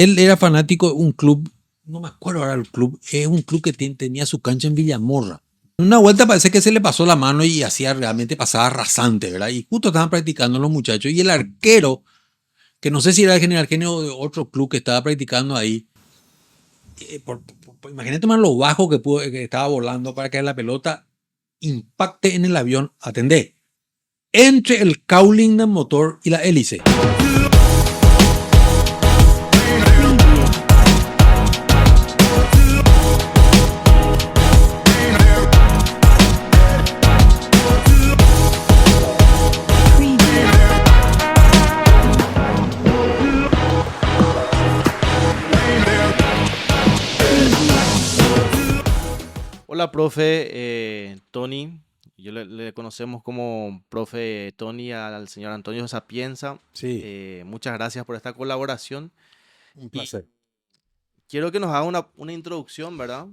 Él era fanático de un club, no me acuerdo ahora el club, es un club que tenía su cancha en Villamorra. Una vuelta parece que se le pasó la mano y hacía realmente pasaba rasante, ¿verdad? Y justo estaban practicando los muchachos y el arquero, que no sé si era el General Genio o de otro club que estaba practicando ahí, imagínate más lo bajo que estaba volando para que la pelota impacte en el avión, atendé, entre el cowling del motor y la hélice. Hola, profe Tony. Le conocemos como profe Tony al señor Antonio Sapienza. Sí, Muchas gracias por esta colaboración. un Y placer. quiero que nos haga una introducción, ¿verdad?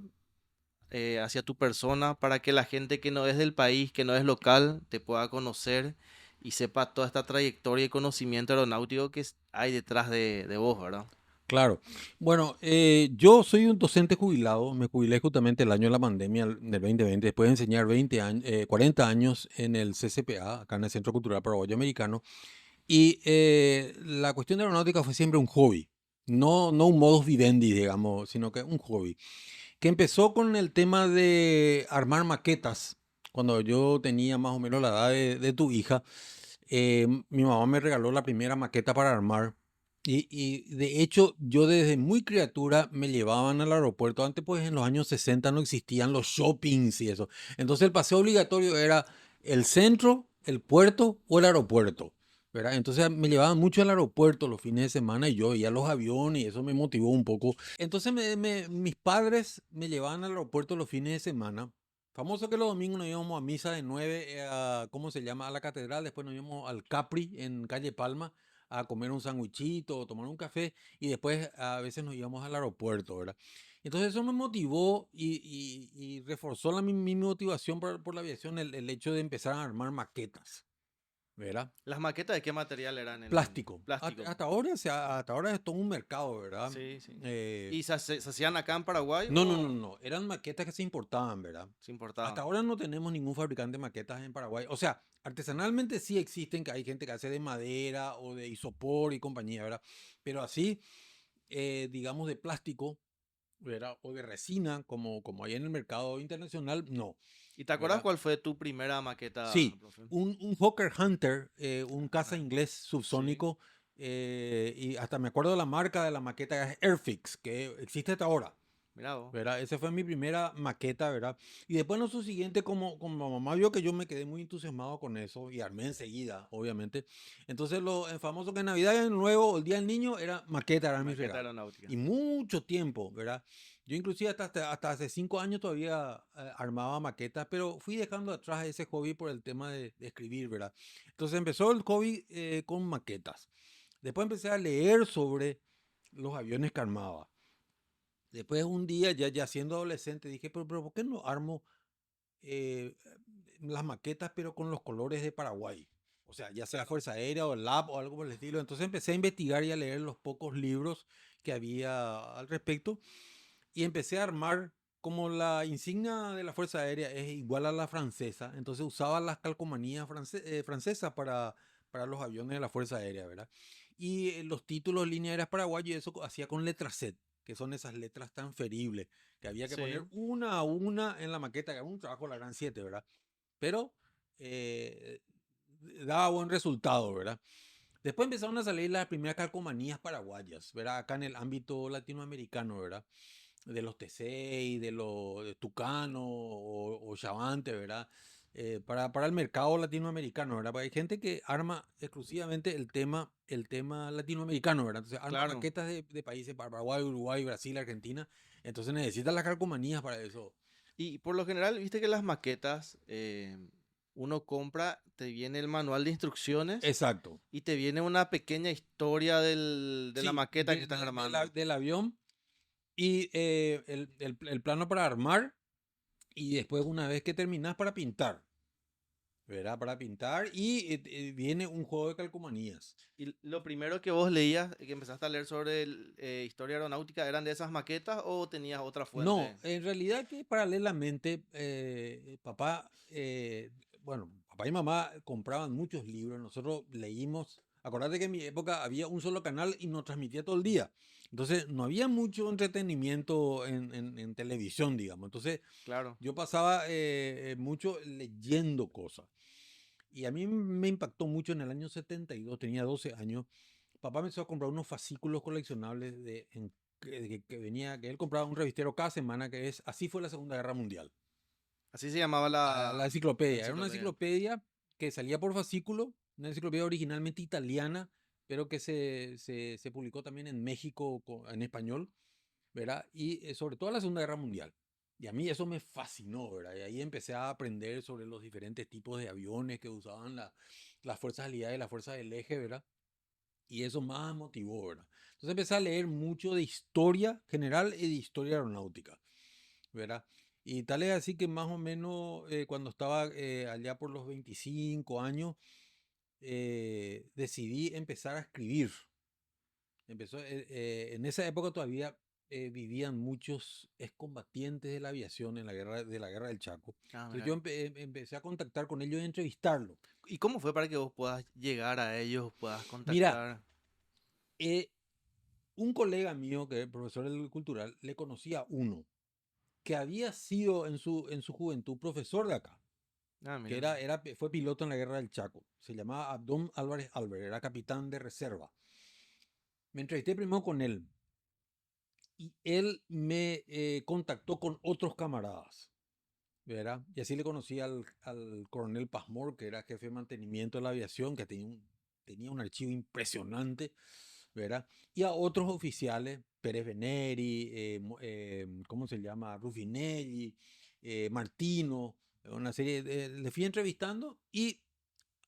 Hacia tu persona para que la gente que no es del país, que no es local, te pueda conocer y sepa toda esta trayectoria y conocimiento aeronáutico que hay detrás de vos, ¿verdad? Claro. Bueno, yo soy un docente jubilado, me jubilé justamente el año de la pandemia del 2020, después de enseñar 20 años, 40 años en el CCPA, acá en el Centro Cultural Paraguayo Americano, y la cuestión de aeronáutica fue siempre un hobby, no un modus vivendi, digamos, sino que un hobby, que empezó con el tema de armar maquetas, cuando yo tenía más o menos la edad de tu hija. Mi mamá me regaló la primera maqueta para armar. Y de hecho, yo desde muy criatura me llevaban al aeropuerto. Antes, pues en los años 60 no existían los shoppings y eso. Entonces el paseo obligatorio era el centro, el puerto o el aeropuerto, ¿verdad? Entonces me llevaban mucho al aeropuerto los fines de semana y yo veía los aviones y eso me motivó un poco. Entonces mis padres me llevaban al aeropuerto los fines de semana. Famoso que los domingos nos íbamos a misa de 9 a, ¿cómo se llama? A la catedral. Después nos íbamos al Capri en calle Palma a comer un sándwichito o tomar un café. Y después a veces nos íbamos al aeropuerto, ¿verdad? Entonces eso me motivó y reforzó mi motivación por la aviación, el hecho de empezar a armar maquetas, ¿verdad? ¿Las maquetas de qué material eran en Plástico. plástico? Hasta ahora es todo un mercado, ¿verdad? Sí, sí. Eh, ¿Y se hacían acá en Paraguay no, o no. Eran maquetas que se importaban, ¿verdad? se Hasta importaban? ahora no tenemos ningún fabricante de maquetas en Paraguay. O sea, artesanalmente sí existen, que hay gente que hace de madera o de isopor y compañía, ¿verdad? Pero así, digamos, de plástico, ¿verdad? O de resina, como hay en el mercado internacional, no, ¿Y te acuerdas ¿verdad? cuál fue tu primera maqueta, Sí, profe? un Hawker Hunter, un caza Ah, inglés sí, subsónico, y hasta me acuerdo de la marca de la maqueta, es Airfix, que existe hasta ahora. mira vos. ¿Verdad? Esa fue mi primera maqueta, ¿verdad? Y después en su siguiente, como mamá vio que yo me quedé muy entusiasmado con eso y armé enseguida, obviamente. Entonces el famoso que Navidad y Año Nuevo, o el Día del Niño, era maqueta, era mi Maqueta regalo. aeronáutica. Y mucho tiempo, ¿verdad? Yo inclusive hasta hace 5 años todavía armaba maquetas, pero fui dejando atrás ese hobby por el tema de escribir, ¿verdad? Entonces empezó el hobby con maquetas. Después empecé a leer sobre los aviones que armaba. Después un día, ya siendo adolescente, dije, pero ¿por qué no armo eh, las maquetas, pero con los colores de Paraguay? O sea, ya sea Fuerza Aérea o el LAB o algo por el estilo. Entonces empecé a investigar y a leer los pocos libros que había al respecto y empecé a armar como la insignia de la Fuerza Aérea es igual a la francesa. Entonces usaba las calcomanías francesas para los aviones de la Fuerza Aérea, ¿verdad? Y los títulos línea aéreas paraguayos, y eso hacía con letra Z, que son esas letras transferibles, que había que poner Sí. una a una en la maqueta, que era un trabajo la gran 7, ¿verdad? Pero eh, daba buen resultado, ¿verdad? Después empezaron a salir las primeras calcomanías paraguayas, ¿verdad? Acá en el ámbito latinoamericano, ¿verdad? De los T6, de los de Tucano o Chavante, ¿verdad? Para el mercado latinoamericano, ¿verdad? Porque hay gente que arma exclusivamente el tema latinoamericano, ¿verdad? Entonces arma Claro. maquetas de países, Paraguay, Uruguay, Brasil, Argentina. Entonces necesitan las calcomanías para eso. Y por lo general, viste que las maquetas, uno compra, te viene el manual de instrucciones Exacto. y te viene una pequeña historia de la Sí, maqueta que estás armando. del avión y el plano para armar y después una vez que terminas para pintar. ¿verdad? Para pintar y viene un juego de calcomanías. ¿Y lo primero que vos leías, que empezaste a leer sobre historia aeronáutica, eran de esas maquetas o tenías otra No, fuente? en realidad que paralelamente bueno, papá y mamá compraban muchos libros, nosotros leímos, acordate que en mi época había un solo canal y nos transmitía todo el día, entonces no había mucho entretenimiento en televisión, digamos, entonces Claro. yo pasaba mucho leyendo cosas y a mí me impactó mucho en el año 72, tenía 12 años, papá me empezó a comprar unos fascículos coleccionables que venía, que él compraba un revistero cada semana, que es Así fue la Segunda Guerra Mundial. Así se llamaba La la enciclopedia, era una enciclopedia. enciclopedia que salía por fascículo, una enciclopedia originalmente italiana, pero que se publicó también en México en español, ¿verdad? Y sobre todo la Segunda Guerra Mundial. Y a mí eso me fascinó, ¿verdad? Y ahí empecé a aprender sobre los diferentes tipos de aviones que usaban las fuerzas aliadas y las fuerzas del eje, ¿verdad? Y eso más motivó, ¿verdad? Entonces empecé a leer mucho de historia general y de historia aeronáutica, ¿verdad? Y tal es así que más o menos cuando estaba allá por los 25 años, decidí empezar a escribir. En esa época todavía vivían muchos excombatientes de la aviación en de la guerra del Chaco. Ah, Entonces mira. yo empecé a contactar con ellos y a entrevistarlos. ¿Y cómo fue para que vos puedas llegar a ellos, puedas Mira, contactar? eh, un colega mío, que es profesor del cultural, le conocía a uno que había sido en su juventud profesor de acá, Ah, que mira. fue piloto en la guerra del Chaco. Se llamaba Abdón Álvarez Albert, era capitán de reserva. Me entrevisté primero con él y él me contactó con otros camaradas, ¿verdad? Y así le conocí al coronel Pasmor, que era jefe de mantenimiento de la aviación, que tenía un archivo impresionante, ¿verdad? Y a otros oficiales, Pérez Veneri, ¿cómo se llama? Rufinelli, Martino, una serie le fui entrevistando y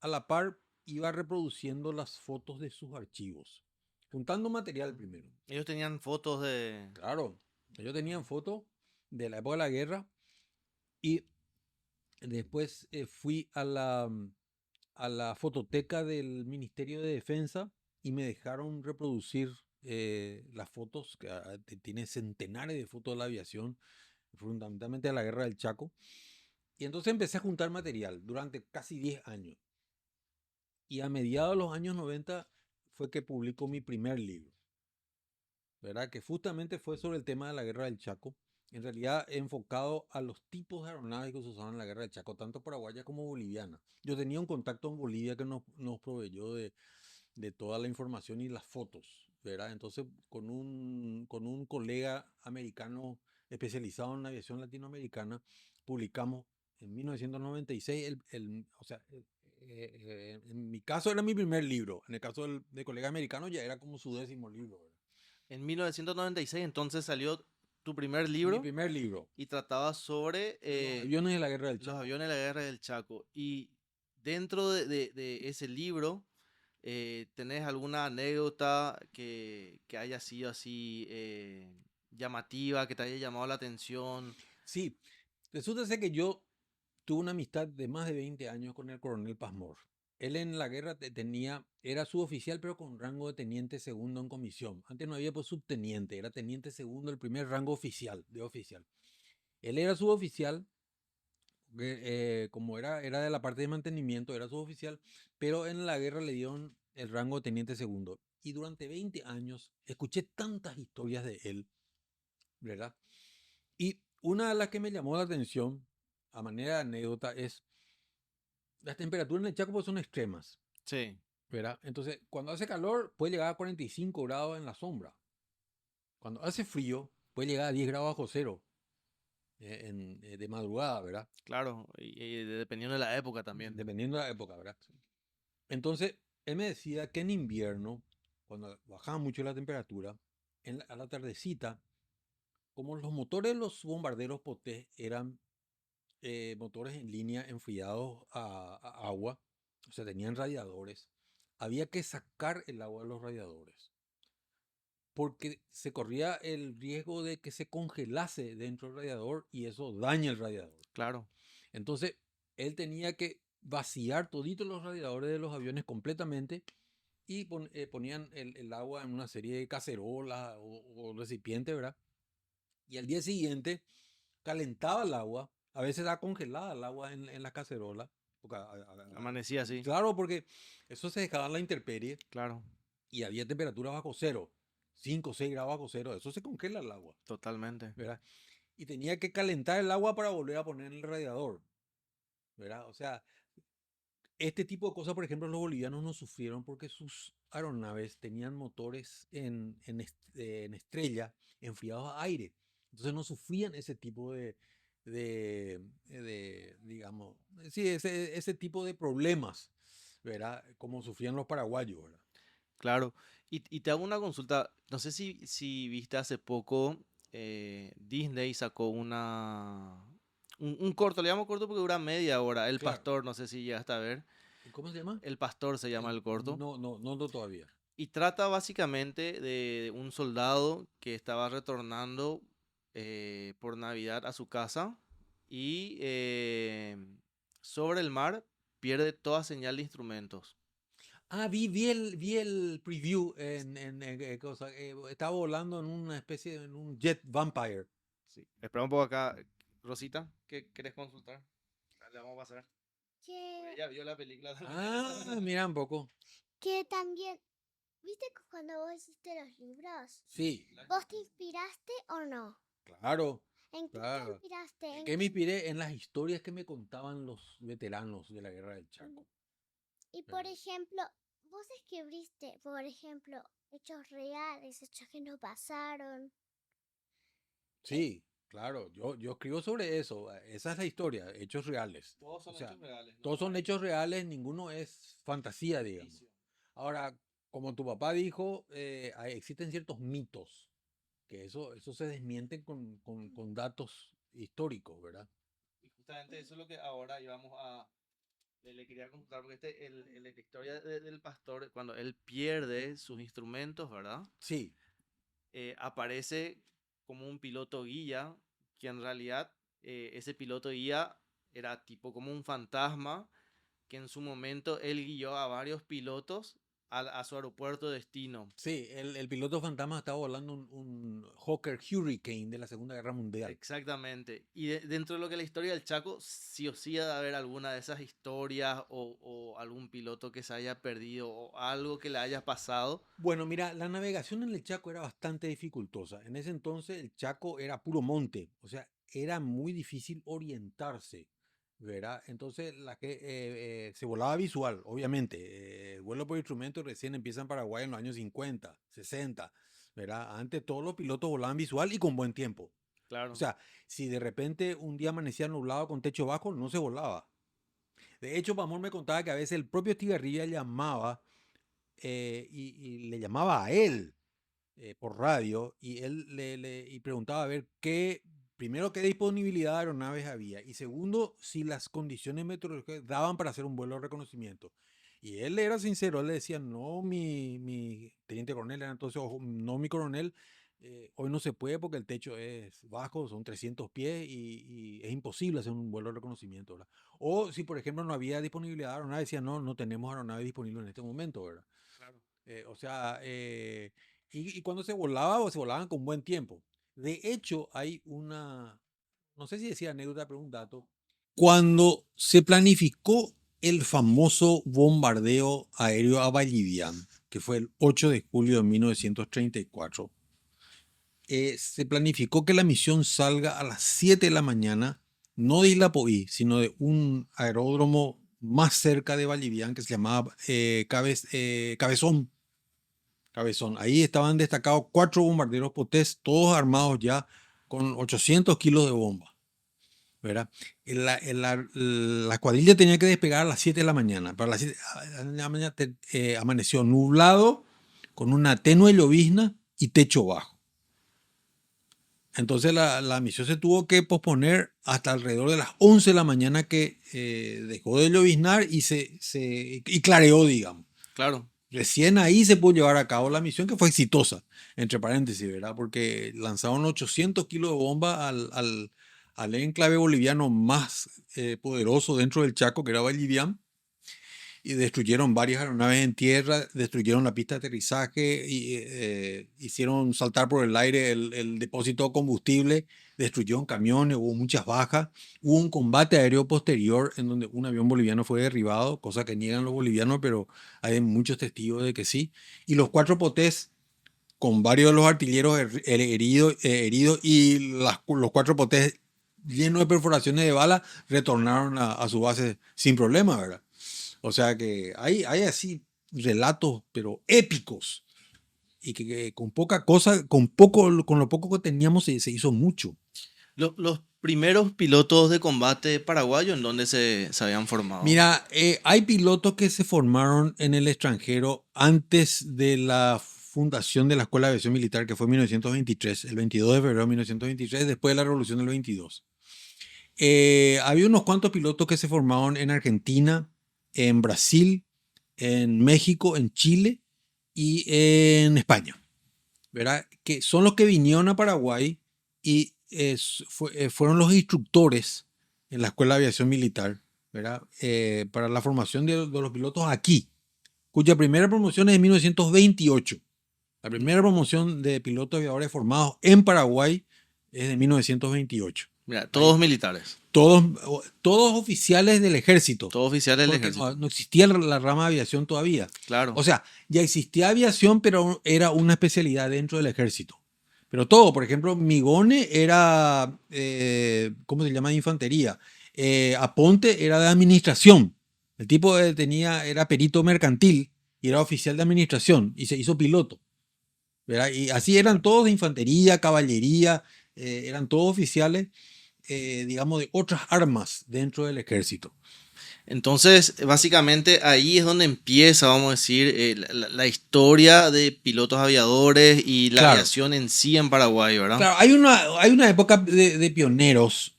a la par iba reproduciendo las fotos de sus archivos, juntando material primero. Ellos tenían fotos de... Claro, ellos tenían fotos de la época de la guerra y después fui a la fototeca del Ministerio de Defensa y me dejaron reproducir las fotos, que tiene centenares de fotos de la aviación, fundamentalmente de la guerra del Chaco. Y entonces empecé a juntar material durante casi 10 años. Y a mediados de los años 90 fue que publicó mi primer libro, ¿verdad? Que justamente fue sobre el tema de la guerra del Chaco, en realidad enfocado a los tipos de aeronaves que se usaban en la guerra del Chaco, tanto paraguaya como boliviana. Yo tenía un contacto en Bolivia que nos proveyó de toda la información y las fotos, ¿verdad? Entonces, con un colega americano especializado en aviación latinoamericana, publicamos en 1996, o sea, en mi caso era mi primer libro, en el caso del colega americano ya era como su 10º libro, ¿verdad? En 1996 entonces salió tu primer Mi libro primer libro, y trataba sobre los aviones de la guerra del los Chaco. aviones de la guerra del Chaco. Y dentro de ese libro, ¿tenés alguna anécdota que haya sido así llamativa, que te haya llamado la atención? Sí, resulta ser que yo tuve una amistad de más de 20 años con el coronel Pasmor. Él en la guerra era suboficial, pero con rango de teniente segundo en comisión. Antes no había pues subteniente, era teniente segundo, el primer rango oficial, de oficial. Él era suboficial, como era de la parte de mantenimiento, era suboficial, pero en la guerra le dieron el rango de teniente segundo. Y durante 20 años escuché tantas historias de él, ¿verdad? Y una de las que me llamó la atención, a manera de anécdota, es las temperaturas en el Chaco pues, son extremas, Sí, ¿verdad? Entonces, cuando hace calor, puede llegar a 45 grados en la sombra. Cuando hace frío, puede llegar a 10 grados bajo cero de madrugada, ¿verdad? claro, y dependiendo de la época también. Dependiendo de la época, ¿verdad? Entonces, él me decía que en invierno, cuando bajaba mucho la temperatura, a la tardecita, como los motores de los bombarderos Poté eran motores en línea enfriados a agua, o sea, tenían radiadores, había que sacar el agua de los radiadores, porque se corría el riesgo de que se congelase dentro del radiador y eso daña el radiador. Claro. Entonces, él tenía que vaciar toditos los radiadores de los aviones completamente y ponían el agua en una serie de cacerolas o recipientes, ¿verdad? Y al día siguiente calentaba el agua, a veces era congelada el agua en la cacerola. Porque Amanecía así, claro, porque eso se dejaba en la intemperie claro, y había temperatura bajo cero, 5 o 6 grados bajo cero, eso se congela el agua, totalmente. ¿verdad? Y tenía que calentar el agua para volver a poner en el radiador, ¿verdad? O sea, este tipo de cosas, por ejemplo, los bolivianos no sufrieron porque sus aeronaves tenían motores en estrella enfriados a aire. Entonces no sufrían ese tipo digamos, sí, ese tipo de problemas, ¿verdad? Como sufrían los paraguayos, ¿verdad? Claro. Y te hago una consulta. No sé si viste hace poco, Disney sacó un corto, le llamo corto porque dura media hora. El Claro. Pastor, no sé si llegaste a ver. ¿Cómo se llama? El Pastor se llama el corto. No todavía. Y trata básicamente de un soldado que estaba retornando por Navidad a su casa y sobre el mar pierde toda señal de instrumentos. Ah, vi el preview estaba volando en una especie en un jet vampire. Sí. Espera un poco acá, Rosita, ¿qué querés consultar? Le vamos a pasar. Porque Que, ella vio la película también. Ah, mira un poco. que también, ¿viste que cuando vos hiciste los libros, Sí, vos te inspiraste o no? claro, ¿En qué te claro. inspiraste? ¿En ¿En qué me qué? inspiré? En las historias que me contaban los veteranos de la Guerra del Chaco. Y por ejemplo, vos escribiste, por ejemplo, hechos reales, hechos que no pasaron. Eh, Sí, claro, yo escribo sobre eso. Esa es la historia, hechos reales. Todos O son sea, hechos reales, todos no son hay hechos reales, ninguno es fantasía, digamos. ficticio. Ahora, como tu papá dijo, existen ciertos mitos, que eso se desmienten con datos históricos, ¿verdad? Y justamente eso es lo que ahora íbamos a... Le quería consultar, porque la historia del pastor, cuando él pierde sus instrumentos, ¿verdad? Sí, Aparece como un piloto guía, que en realidad ese piloto guía era tipo como un fantasma, que en su momento él guió a varios pilotos a su aeropuerto destino. sí, el piloto fantasma estaba volando un Hawker Hurricane de la Segunda Guerra Mundial. Exactamente. Y dentro de lo que es la historia del Chaco, sí o sí ha de haber alguna de esas historias o algún piloto que se haya perdido o algo que le haya pasado. Bueno, mira, la navegación en el Chaco era bastante dificultosa. En ese entonces el Chaco era puro monte, o sea, era muy difícil orientarse, ¿verdad? Entonces se volaba visual, obviamente. El vuelo por instrumento recién empieza en Paraguay en los años 50, 60, ¿verdad? Antes todos los pilotos volaban visual y con buen tiempo. O Claro, sea, si de repente un día amanecía nublado con techo bajo, no se volaba. De hecho, Pamón me contaba que a veces el propio Estigarribia llamaba y le llamaba a él por radio y él y preguntaba a ver primero, qué disponibilidad de aeronaves había y segundo, si las condiciones meteorológicas daban para hacer un vuelo de reconocimiento. Y él era sincero, él le decía, no, mi teniente coronel, era entonces, ojo, no, mi coronel, hoy no se puede porque el techo es bajo, son 300 pies y es imposible hacer un vuelo de reconocimiento, ¿verdad? O si, por ejemplo, no había disponibilidad de aeronaves, decía, no, no tenemos aeronaves disponibles en este momento, ¿verdad? claro. O sea, y cuando se volaba, o se volaban con buen tiempo. De hecho, hay no sé si decía anécdota, pero un dato. Cuando se planificó el famoso bombardeo aéreo a Vallivian, que fue el 8 de julio de 1934, se planificó que la misión salga a las 7 de la mañana, no de Isla Poí, sino de un aeródromo más cerca de Vallivian que se llamaba Cabezón. Cabezón. Ahí estaban destacados 4 bombarderos Potés, todos armados ya con 800 kilos de bomba, ¿verdad? La cuadrilla tenía que despegar a las 7 de la mañana. Para las 7 de la mañana amaneció nublado, con una tenue llovizna y techo bajo. Entonces la misión se tuvo que posponer hasta alrededor de las 11 de la mañana que dejó de lloviznar y clareó, digamos. Claro, Recién ahí se pudo llevar a cabo la misión que fue exitosa, entre paréntesis, ¿verdad? Porque lanzaron 800 kilos de bomba al enclave boliviano más poderoso dentro del Chaco, que era Vallivian, y destruyeron varias aeronaves en tierra, destruyeron la pista de aterrizaje, y, hicieron saltar por el aire el depósito de combustible, destruyeron camiones, hubo muchas bajas, hubo un combate aéreo posterior en donde un avión boliviano fue derribado, cosa que niegan los bolivianos, pero hay muchos testigos de que sí, y los cuatro potés con varios de los artilleros heridos y los cuatro potés llenos de perforaciones de bala retornaron a su base sin problema, ¿verdad? O sea que hay así relatos, pero épicos, y que con poca cosa, con lo poco que teníamos se hizo mucho. Los primeros pilotos de combate paraguayos, ¿en dónde se habían formado? Mira, hay pilotos que se formaron en el extranjero antes de la fundación de la Escuela de Aviación Militar, que fue en 1923, el 22 de febrero de 1923, después de la Revolución del 22. Había unos cuantos pilotos que se formaron en Argentina, en Brasil, en México, en Chile y en España, ¿verdad? Que son los que vinieron a Paraguay y fueron los instructores en la Escuela de Aviación Militar, ¿verdad? Para la formación de los pilotos aquí, cuya primera promoción es de 1928. La primera promoción de pilotos aviadores formados en Paraguay es de 1928. Mira, todos militares, Todos oficiales del ejército, todos oficiales del porque ejército. no existía la rama de aviación todavía. Claro. O sea, ya existía aviación, pero era una especialidad dentro del ejército. Pero todo, por ejemplo, Migone era, ¿cómo se llama? Infantería. Aponte era de administración. El tipo era perito mercantil y era oficial de administración y se hizo piloto, ¿verdad? Y así eran todos de infantería, caballería, eran todos oficiales, digamos, de otras armas dentro del ejército. Entonces, básicamente ahí es donde empieza, vamos a decir, la historia de pilotos aviadores y la Claro. aviación en sí en Paraguay, ¿verdad? Claro, hay una época de pioneros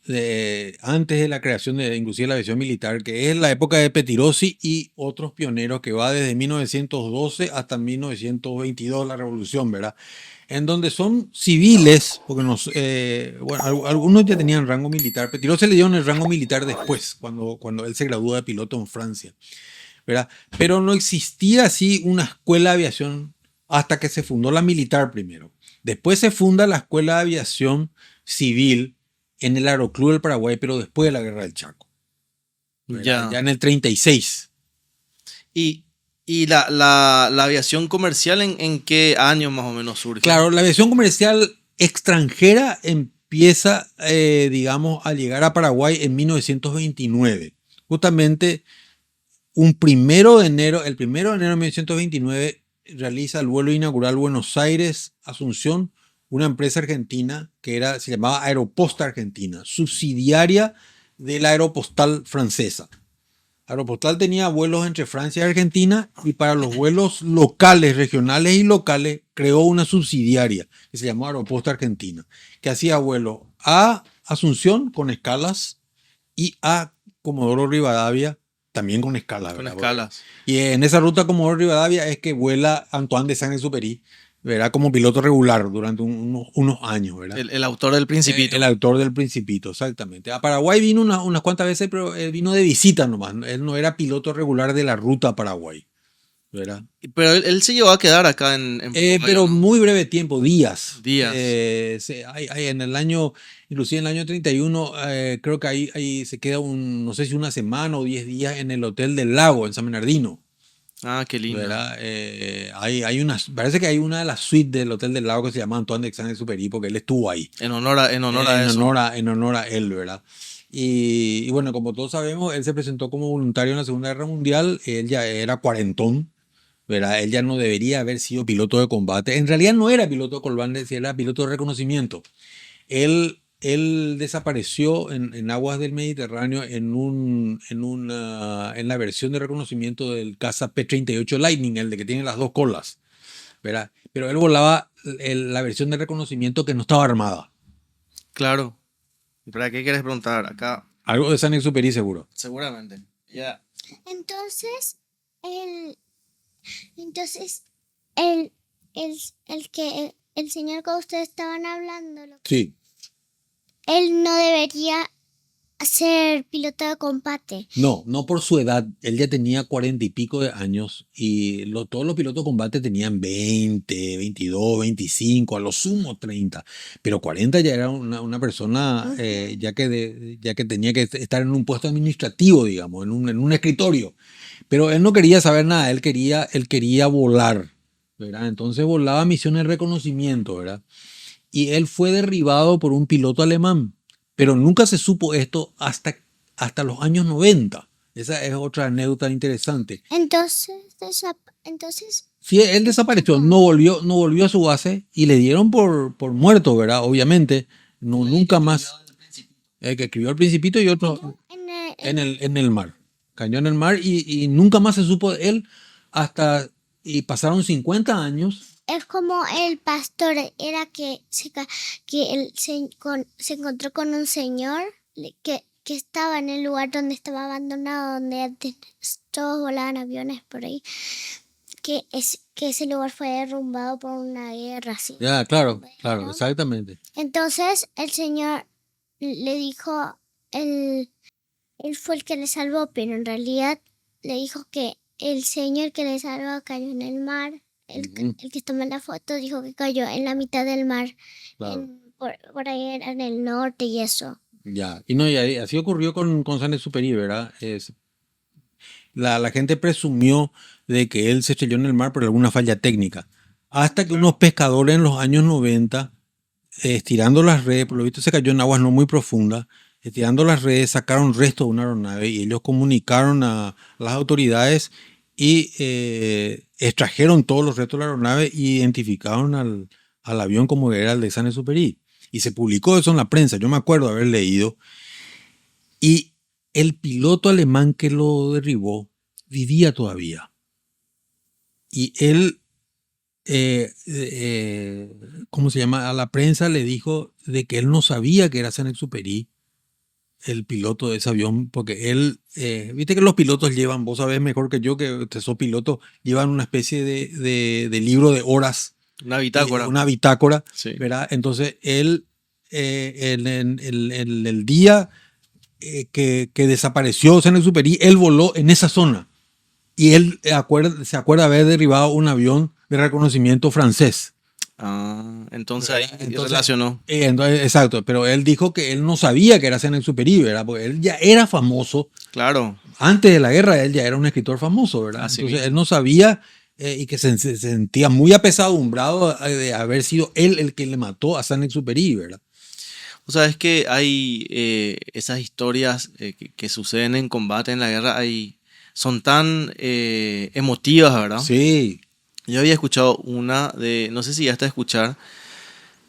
antes de la creación de inclusive la aviación militar, que es la época de Petirosi y otros pioneros que va desde 1912 hasta 1922, la revolución, ¿verdad? En donde son civiles, porque bueno, algunos ya tenían rango militar. Petirosi le dieron el rango militar después, cuando él se graduó de piloto en Francia, ¿verdad? Pero no existía así una escuela de aviación hasta que se fundó la militar primero. Después se funda la Escuela de Aviación Civil en el Aeroclub del Paraguay, pero después de la Guerra del Chaco, ¿verdad? Ya en el 36. Y la aviación comercial, ¿en qué año más o menos surge? Claro, la aviación comercial extranjera empieza, digamos, a llegar a Paraguay en 1929. Justamente el 1 de enero de 1929 realiza el vuelo inaugural Buenos Aires-Asunción, una empresa argentina se llamaba Aeroposta Argentina, subsidiaria de la Aeropostal francesa. Aeropostal tenía vuelos entre Francia y Argentina, y para los vuelos locales, regionales y locales, creó una subsidiaria que se llamó Aeroposta Argentina, que hacía vuelos a Asunción con escalas y a Comodoro Rivadavia también con escalas. Con ¿verdad? escalas. Y en esa ruta Comodoro Rivadavia es que vuela Antoine de Saint-Exupéry, ¿verdad? Como piloto regular durante unos años, ¿verdad? El autor del Principito. El autor del Principito, exactamente. A Paraguay vino unas cuantas veces, pero él vino de visita nomás. Él no era piloto regular de la ruta a Paraguay, ¿verdad? Pero él se llevó a quedar acá en Paraguay, Pero ¿no? muy breve tiempo, días. Días. Hay en el año, inclusive en el año 31, creo que ahí se queda no sé si una semana o 10 días en el Hotel del Lago, en San Bernardino. Ah, qué lindo. ¿Verdad? Parece que hay una de las suites del Hotel del Lago que se llama Antoine de Saint-Exupéry, porque él estuvo ahí. En honor a eso. En honor a él, ¿verdad? Y bueno, como todos sabemos, él se presentó como voluntario en la Segunda Guerra Mundial. Él ya era cuarentón, ¿verdad? Él ya no debería haber sido piloto de combate. En realidad no era piloto de combate, era piloto de reconocimiento. Él desapareció en aguas del Mediterráneo en la versión de reconocimiento del caza P-38 Lightning, el de que tiene las dos colas, ¿verdad? Pero él volaba la versión de reconocimiento que no estaba armada. Claro. ¿Para qué quieres preguntar? Acá. Algo de Saint-Exupéry seguro. Seguramente. Ya. Entonces, el señor que ustedes estaban hablando, Sí. él no debería ser piloto de combate. No, no por su edad. Él ya tenía 40 y pico de años y todos los pilotos de combate tenían 20, 22, 25, a lo sumo 30. Pero 40 ya era una persona Ujú. ya que tenía que estar en un puesto administrativo, digamos, en un escritorio. Pero él no quería saber nada, él quería volar, ¿verdad? Entonces volaba misiones de reconocimiento, ¿verdad? Y él fue derribado por un piloto alemán, pero nunca se supo esto hasta los años 90. Esa es otra anécdota interesante. Entonces, entonces, Sí, él desapareció, no volvió a su base y le dieron por muerto, ¿verdad? Obviamente, no, nunca más. El que escribió El Principito y otro en el mar. Cayó en el mar y nunca más se supo de él y pasaron 50 años. es como el pastor era que él se encontró con un señor que estaba en el lugar donde estaba abandonado, donde antes todos volaban aviones por ahí, que ese lugar fue derrumbado por una guerra así. Ya, claro, claro, Bueno, exactamente. entonces el señor le dijo, él, él fue el que le salvó, pero en realidad le dijo que el señor que le salvó cayó en el mar. Ujú, El que tomó la foto dijo que cayó en la mitad del mar, claro. por ahí en el norte y eso. Ya, y no, así ocurrió con San Exupéry, ¿verdad? La gente presumió de que él se estrelló en el mar por alguna falla técnica. Hasta que unos pescadores en los años 90, estirando las redes, por lo visto se cayó en aguas no muy profundas, estirando las redes, sacaron restos de una aeronave y ellos comunicaron a las autoridades y extrajeron todos los restos de la aeronave e identificaron al avión como era el de San Exupéry. Y se publicó eso en la prensa, yo me acuerdo haber leído. Y el piloto alemán que lo derribó vivía todavía. Y él, ¿cómo se llama? A la prensa le dijo de que él no sabía que era Saint-Exupéry, el piloto de ese avión, porque él, viste que los pilotos llevan, vos sabés mejor que yo que usted sos piloto, llevan una especie de libro de horas, Una bitácora. una bitácora, Sí. ¿verdad? Entonces él, en el día que desapareció Saint-Exupéry, él voló en esa zona. Y él se acuerda haber derribado un avión de reconocimiento francés. Ah, entonces ahí Entonces, relacionó. exacto, pero él dijo que él no sabía que era Saint-Exupéry, ¿verdad? Porque él ya era famoso. Claro, Antes de la guerra, él ya era un escritor famoso, ¿verdad? así Entonces, mismo. él no sabía y que se sentía muy apesadumbrado de haber sido él el que le mató a Saint-Exupéry, ¿verdad? O sea, es que hay esas historias que suceden en combate, en la guerra, son tan emotivas, ¿verdad? Sí. Yo había escuchado una de, no sé si ya está a escuchar,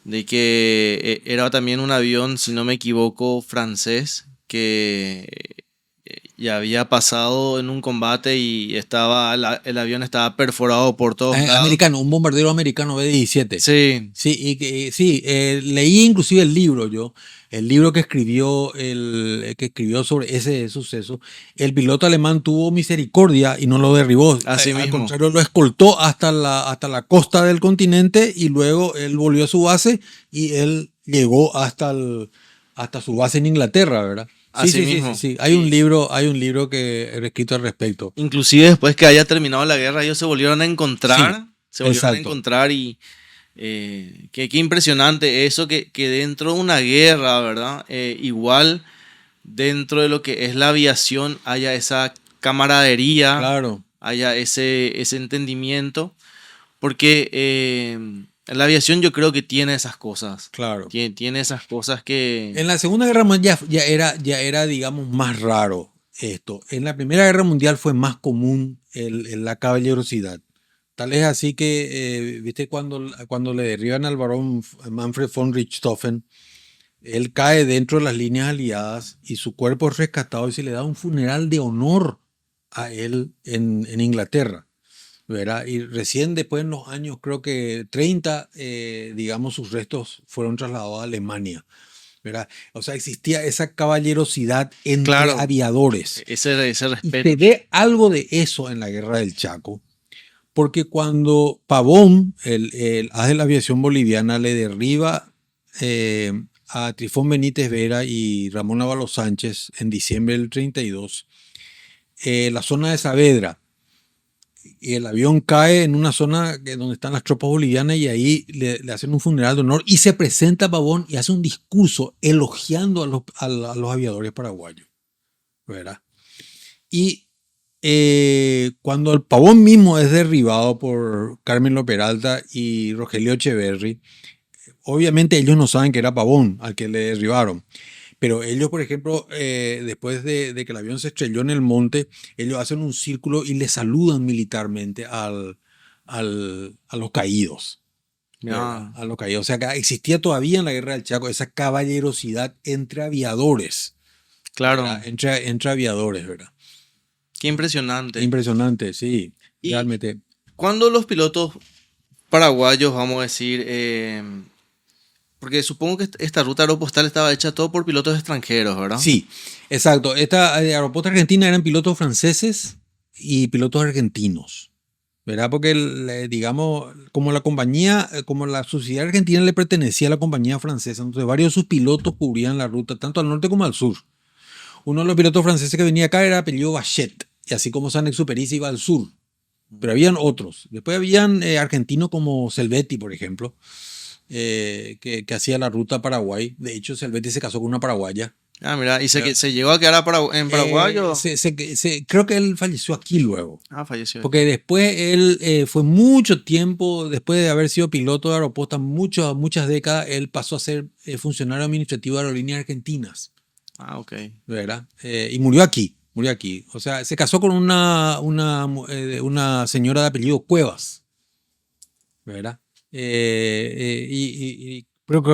de que era también un avión, si no me equivoco, francés, que ya había pasado en un combate y el avión estaba perforado por todos lados. Americano, un bombardero americano B-17. Sí, Sí, sí, leí inclusive el libro yo, el libro que escribió sobre ese suceso. El piloto alemán tuvo misericordia y no lo derribó. así Al mismo. contrario, lo escoltó hasta la costa del continente y luego él volvió a su base y él llegó hasta su base en Inglaterra, ¿verdad? Sí, Así sí, sí, mismo. sí, sí. Y Hay un libro que he escrito al respecto. inclusive después que haya terminado la guerra, ellos se volvieron a encontrar. Sí, Se volvieron a exacto. encontrar y qué impresionante eso que dentro de una guerra, ¿verdad? Igual dentro de lo que es la aviación haya esa camaradería, Claro, haya ese entendimiento, porque la aviación yo creo que tiene esas cosas, claro. tiene esas cosas que... En la Segunda Guerra Mundial ya era, digamos, más raro esto. En la Primera Guerra Mundial fue más común la caballerosidad. Tal es así que, viste, cuando le derriban al barón Manfred von Richthofen, él cae dentro de las líneas aliadas y su cuerpo es rescatado y se le da un funeral de honor a él en Inglaterra, ¿verdad? Y recién después en los años, creo que 30, digamos, sus restos fueron trasladados a Alemania, ¿verdad? O sea, existía esa caballerosidad entre Claro, aviadores. ese Y se respeto. ve algo de eso en la Guerra del Chaco, porque cuando Pavón, el haz de la aviación boliviana, le derriba a Trifón Benítez Vera y Ramón Ábalos Sánchez en diciembre del 32, la zona de Saavedra. Y el avión cae en una zona donde están las tropas bolivianas y ahí le hacen un funeral de honor y se presenta Pavón y hace un discurso elogiando a los aviadores paraguayos, ¿verdad? Y cuando el Pavón mismo es derribado por Carmelo Peralta y Rogelio Echeverri, obviamente ellos no saben que era Pavón al que le derribaron. Pero ellos, por ejemplo, después de que el avión se estrelló en el monte, ellos hacen un círculo y le saludan militarmente a los caídos. Ah, A los caídos. O sea, que existía todavía en la Guerra del Chaco esa caballerosidad entre aviadores. claro, ¿Verdad? Entre aviadores, ¿verdad? qué impresionante. Impresionante, sí. Y Realmente. cuando los pilotos paraguayos, vamos a decir, porque supongo que esta ruta aeropostal estaba hecha todo por pilotos extranjeros, ¿verdad? Sí, exacto. Esta Aeropuerto Argentina eran pilotos franceses y pilotos argentinos. ¿Verdad? Porque, digamos, como la compañía, como la sociedad argentina le pertenecía a la compañía francesa, entonces varios de sus pilotos cubrían la ruta, tanto al norte como al sur. Uno de los pilotos franceses que venía acá era apellido Bachet, y así como San-Exupéry se iba al sur. Pero habían otros. Después habían argentinos como Selvetti, por ejemplo, que hacía la ruta a Paraguay. De hecho, Selvetti se casó con una paraguaya. Ah, mira, ¿y se llegó a quedar en Paraguay o? Creo que él falleció aquí luego. Ah, falleció. Porque después él fue mucho tiempo, después de haber sido piloto de aeropuertos, muchas décadas, él pasó a ser funcionario administrativo de Aerolíneas Argentinas, Ah, ok. ¿verdad? Y murió aquí. O sea, se casó con una señora de apellido Cuevas, ¿verdad? Pero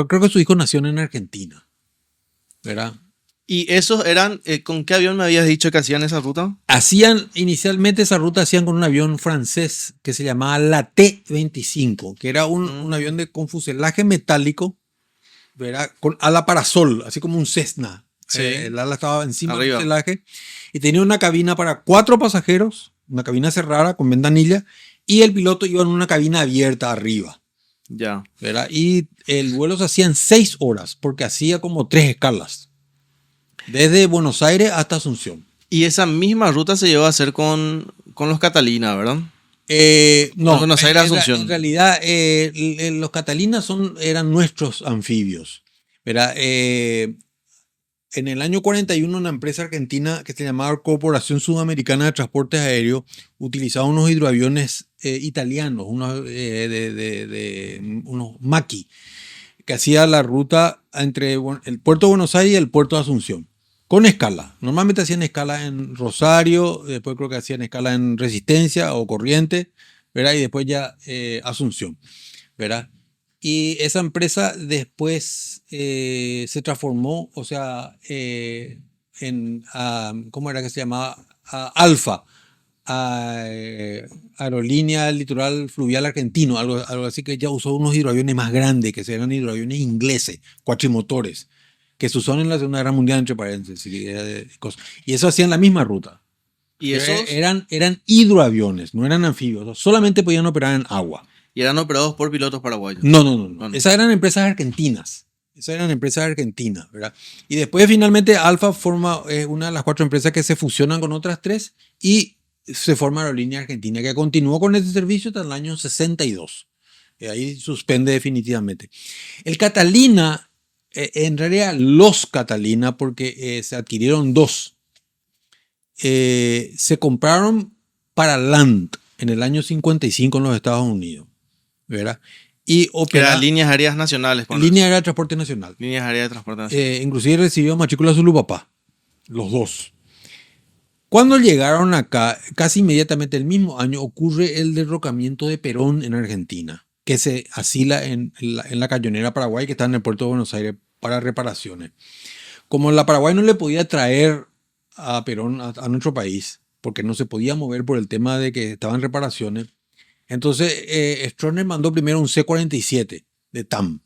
creo que su hijo nació en Argentina, ¿verdad? ¿Y esos eran, con qué avión me habías dicho que hacían esa ruta? Inicialmente esa ruta hacían con un avión francés que se llamaba la T-25, que era un avión con fuselaje metálico, ¿verdad? Con ala parasol, así como un Cessna. Sí. El ala estaba encima del Arriba. fuselaje y tenía una cabina para 4 pasajeros, una cabina cerrada con ventanilla, y el piloto iba en una cabina abierta arriba, Ya. ¿verdad? Y el vuelo se hacía en 6 horas, porque hacía como 3 escalas, desde Buenos Aires hasta Asunción. Y esa misma ruta se llevó a hacer con los Catalina, ¿verdad? No, Buenos Aires, Asunción. en realidad los Catalinas eran nuestros anfibios, ¿verdad? En el año 41 una empresa argentina que se llamaba Corporación Sudamericana de Transportes Aéreos utilizaba unos hidroaviones italianos, unos Maki, que hacía la ruta entre el puerto de Buenos Aires y el puerto de Asunción. Con escala. Normalmente hacían escala en Rosario, después creo que hacían escala en Resistencia o Corrientes, ¿verdad? Y después ya Asunción, ¿verdad? Y esa empresa después se transformó, o sea, ¿cómo era que se llamaba? Alfa, Aerolínea Litoral Fluvial Argentino, algo así, que ya usó unos hidroaviones más grandes, que eran hidroaviones ingleses, cuatrimotores, que se usaron en la Segunda Guerra Mundial, entre paréntesis, y eso hacían la misma ruta. ¿Y esos? Eran hidroaviones, no eran anfibios, solamente podían operar en agua. Y eran operados por pilotos paraguayos. No. Esas eran empresas argentinas. ¿Verdad? Y después finalmente Alfa forma una de las 4 empresas que se fusionan con otras 3 y se forma Aerolínea Argentina, que continuó con este servicio hasta el año 62. Y ahí suspende definitivamente. El Catalina, en realidad los Catalina, porque se adquirieron 2. Se compraron para Land en el año 55 en los Estados Unidos, ¿verdad? Y Eran líneas aéreas nacionales. Línea aérea de transporte nacional. Líneas aéreas de transporte nacional. Inclusive recibió matrícula su papá, los 2. Cuando llegaron acá, casi inmediatamente el mismo año ocurre el derrocamiento de Perón en Argentina, que se asila en la Cañonera Paraguay, que está en el puerto de Buenos Aires para reparaciones. Como la Paraguay no le podía traer a Perón a nuestro país, porque no se podía mover por el tema de que estaban reparaciones, entonces Stroessner mandó primero un C-47 de TAM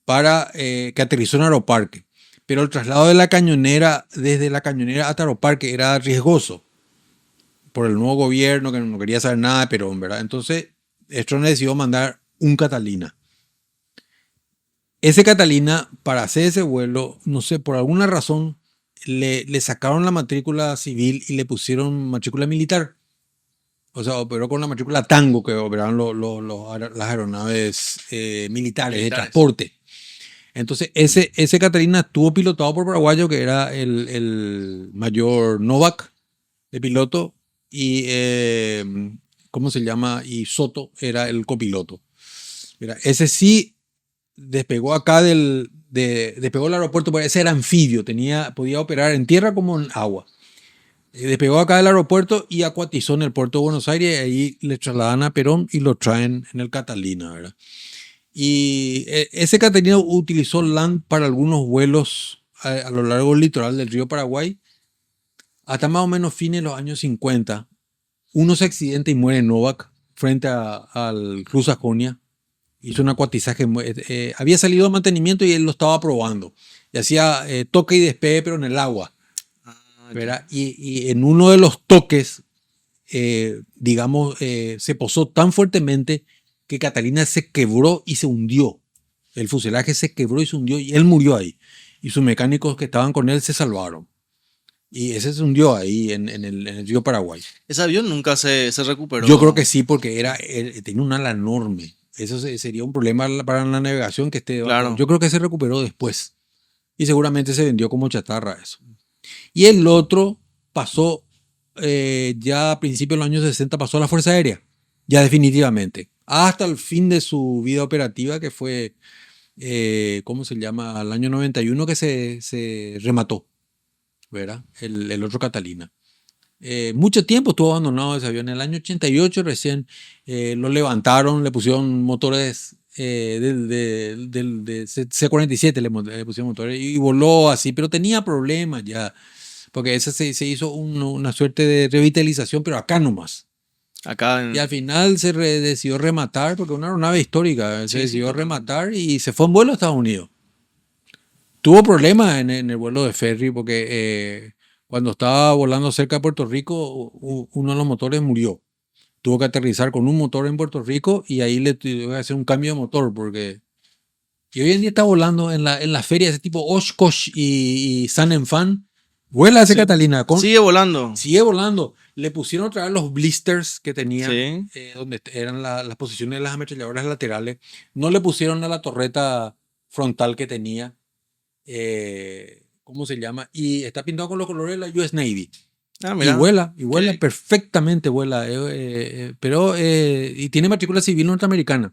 para que aterrizó en Aeroparque. Pero el traslado de la cañonera, desde la cañonera hasta Aeroparque, era riesgoso por el nuevo gobierno que no quería saber nada de Perón, ¿verdad? Entonces Stroessner decidió mandar un Catalina. ese Catalina, para hacer ese vuelo, no sé, por alguna razón, le sacaron la matrícula civil y le pusieron matrícula militar. O sea, operó con la matrícula Tango que operaban las aeronaves militares de Militares. transporte. Entonces, ese Catalina estuvo pilotado por paraguayo, que era el mayor Novak, de piloto, y ¿cómo se llama? Y Soto era el copiloto. Mira, ese sí despegó acá despegó el aeropuerto, porque ese era anfibio, podía operar en tierra como en agua. Despegó acá del aeropuerto y acuatizó en el puerto de Buenos Aires, y ahí le trasladan a Perón y lo traen en el Catalina, ¿verdad? Y ese Catalina utilizó LAN para algunos vuelos a lo largo del litoral del río Paraguay, hasta más o menos fines de los años 50. Uno se accidenta y muere Novak frente al Cruz Sajonia. Hizo un acuatizaje, había salido de mantenimiento y él lo estaba probando. Y hacía toque y despegue, pero en el agua. ¿Verdad? Y en uno de los toques, digamos, se posó tan fuertemente que Catalina se quebró y se hundió. El fuselaje se quebró y se hundió y él murió ahí. Y sus mecánicos que estaban con él se salvaron. Y ese se hundió ahí en el río Paraguay. Ese avión nunca se recuperó. Yo creo que sí, porque tenía un ala enorme. Eso sería un problema para la navegación que esté. Claro. Yo creo que se recuperó después. Y seguramente se vendió como chatarra eso. Y el otro pasó, ya a principios de los años 60, pasó a la Fuerza Aérea. Ya definitivamente. Hasta el fin de su vida operativa, que fue, ¿cómo se llama? Al año 91, que se remató, ¿verdad? El otro Catalina. Mucho tiempo estuvo abandonado ese avión. En el año 88 recién lo levantaron, le pusieron motores del C-47, le pusieron motores y voló así, pero tenía problemas ya, porque ese se hizo una suerte de revitalización, pero acá nomás. Acá Y al final decidió rematar, porque una aeronave histórica, se Sí, decidió sí. rematar y se fue en vuelo a Estados Unidos. Tuvo problemas en el vuelo de ferry, porque cuando estaba volando cerca de Puerto Rico, uno de los motores murió. Tuvo que aterrizar con un motor en Puerto Rico y ahí le tuvo que hacer un cambio de motor, porque... Y hoy en día está volando en la feria ese tipo Oshkosh y Sun and Fan. Vuela ese Sí. Catalina. sigue volando. Sigue volando. Le pusieron otra vez los blisters que tenía, Sí. donde eran las posiciones de las ametralladoras laterales. No le pusieron a la torreta frontal que tenía. ¿Cómo se llama? Y está pintado con los colores de la US Navy. Ah, Y mira. vuela Qué- perfectamente, vuela. Pero y tiene matrícula civil norteamericana.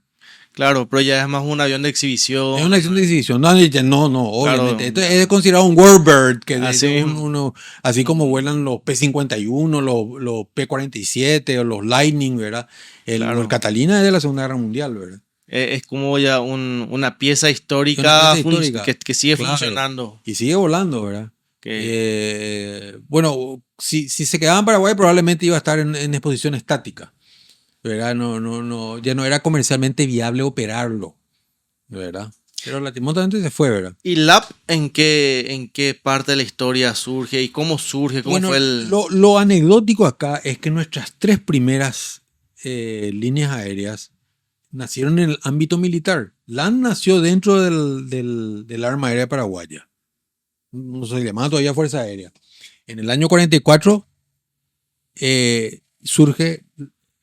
Claro, pero ya es más un avión de Es exhibición. una acción de exhibición. No, no, obviamente. Esto Claro. es considerado un warbird, que Así es mismo. así como vuelan los P-51, los P-47 o los Lightning, ¿verdad? Claro. El Catalina es de la Segunda Guerra Mundial, ¿verdad? Es como ya una pieza Es histórica, una pieza histórica. que sigue Claro. funcionando. Y sigue volando, ¿verdad? Que, Bueno, si se quedaba en Paraguay, probablemente iba a estar en exposición estática, ¿verdad? No, ya no era comercialmente viable operarlo, ¿verdad? Pero lastimosamente se fue, ¿verdad? ¿Y LAP en qué parte de la historia surge y cómo surge? ¿Cómo Bueno, fue el...? lo anecdótico acá es que nuestras tres primeras líneas aéreas nacieron en el ámbito militar. LAN nació dentro del Arma Aérea Paraguaya. No se llamaba todavía Fuerza Aérea. En el año 44 surge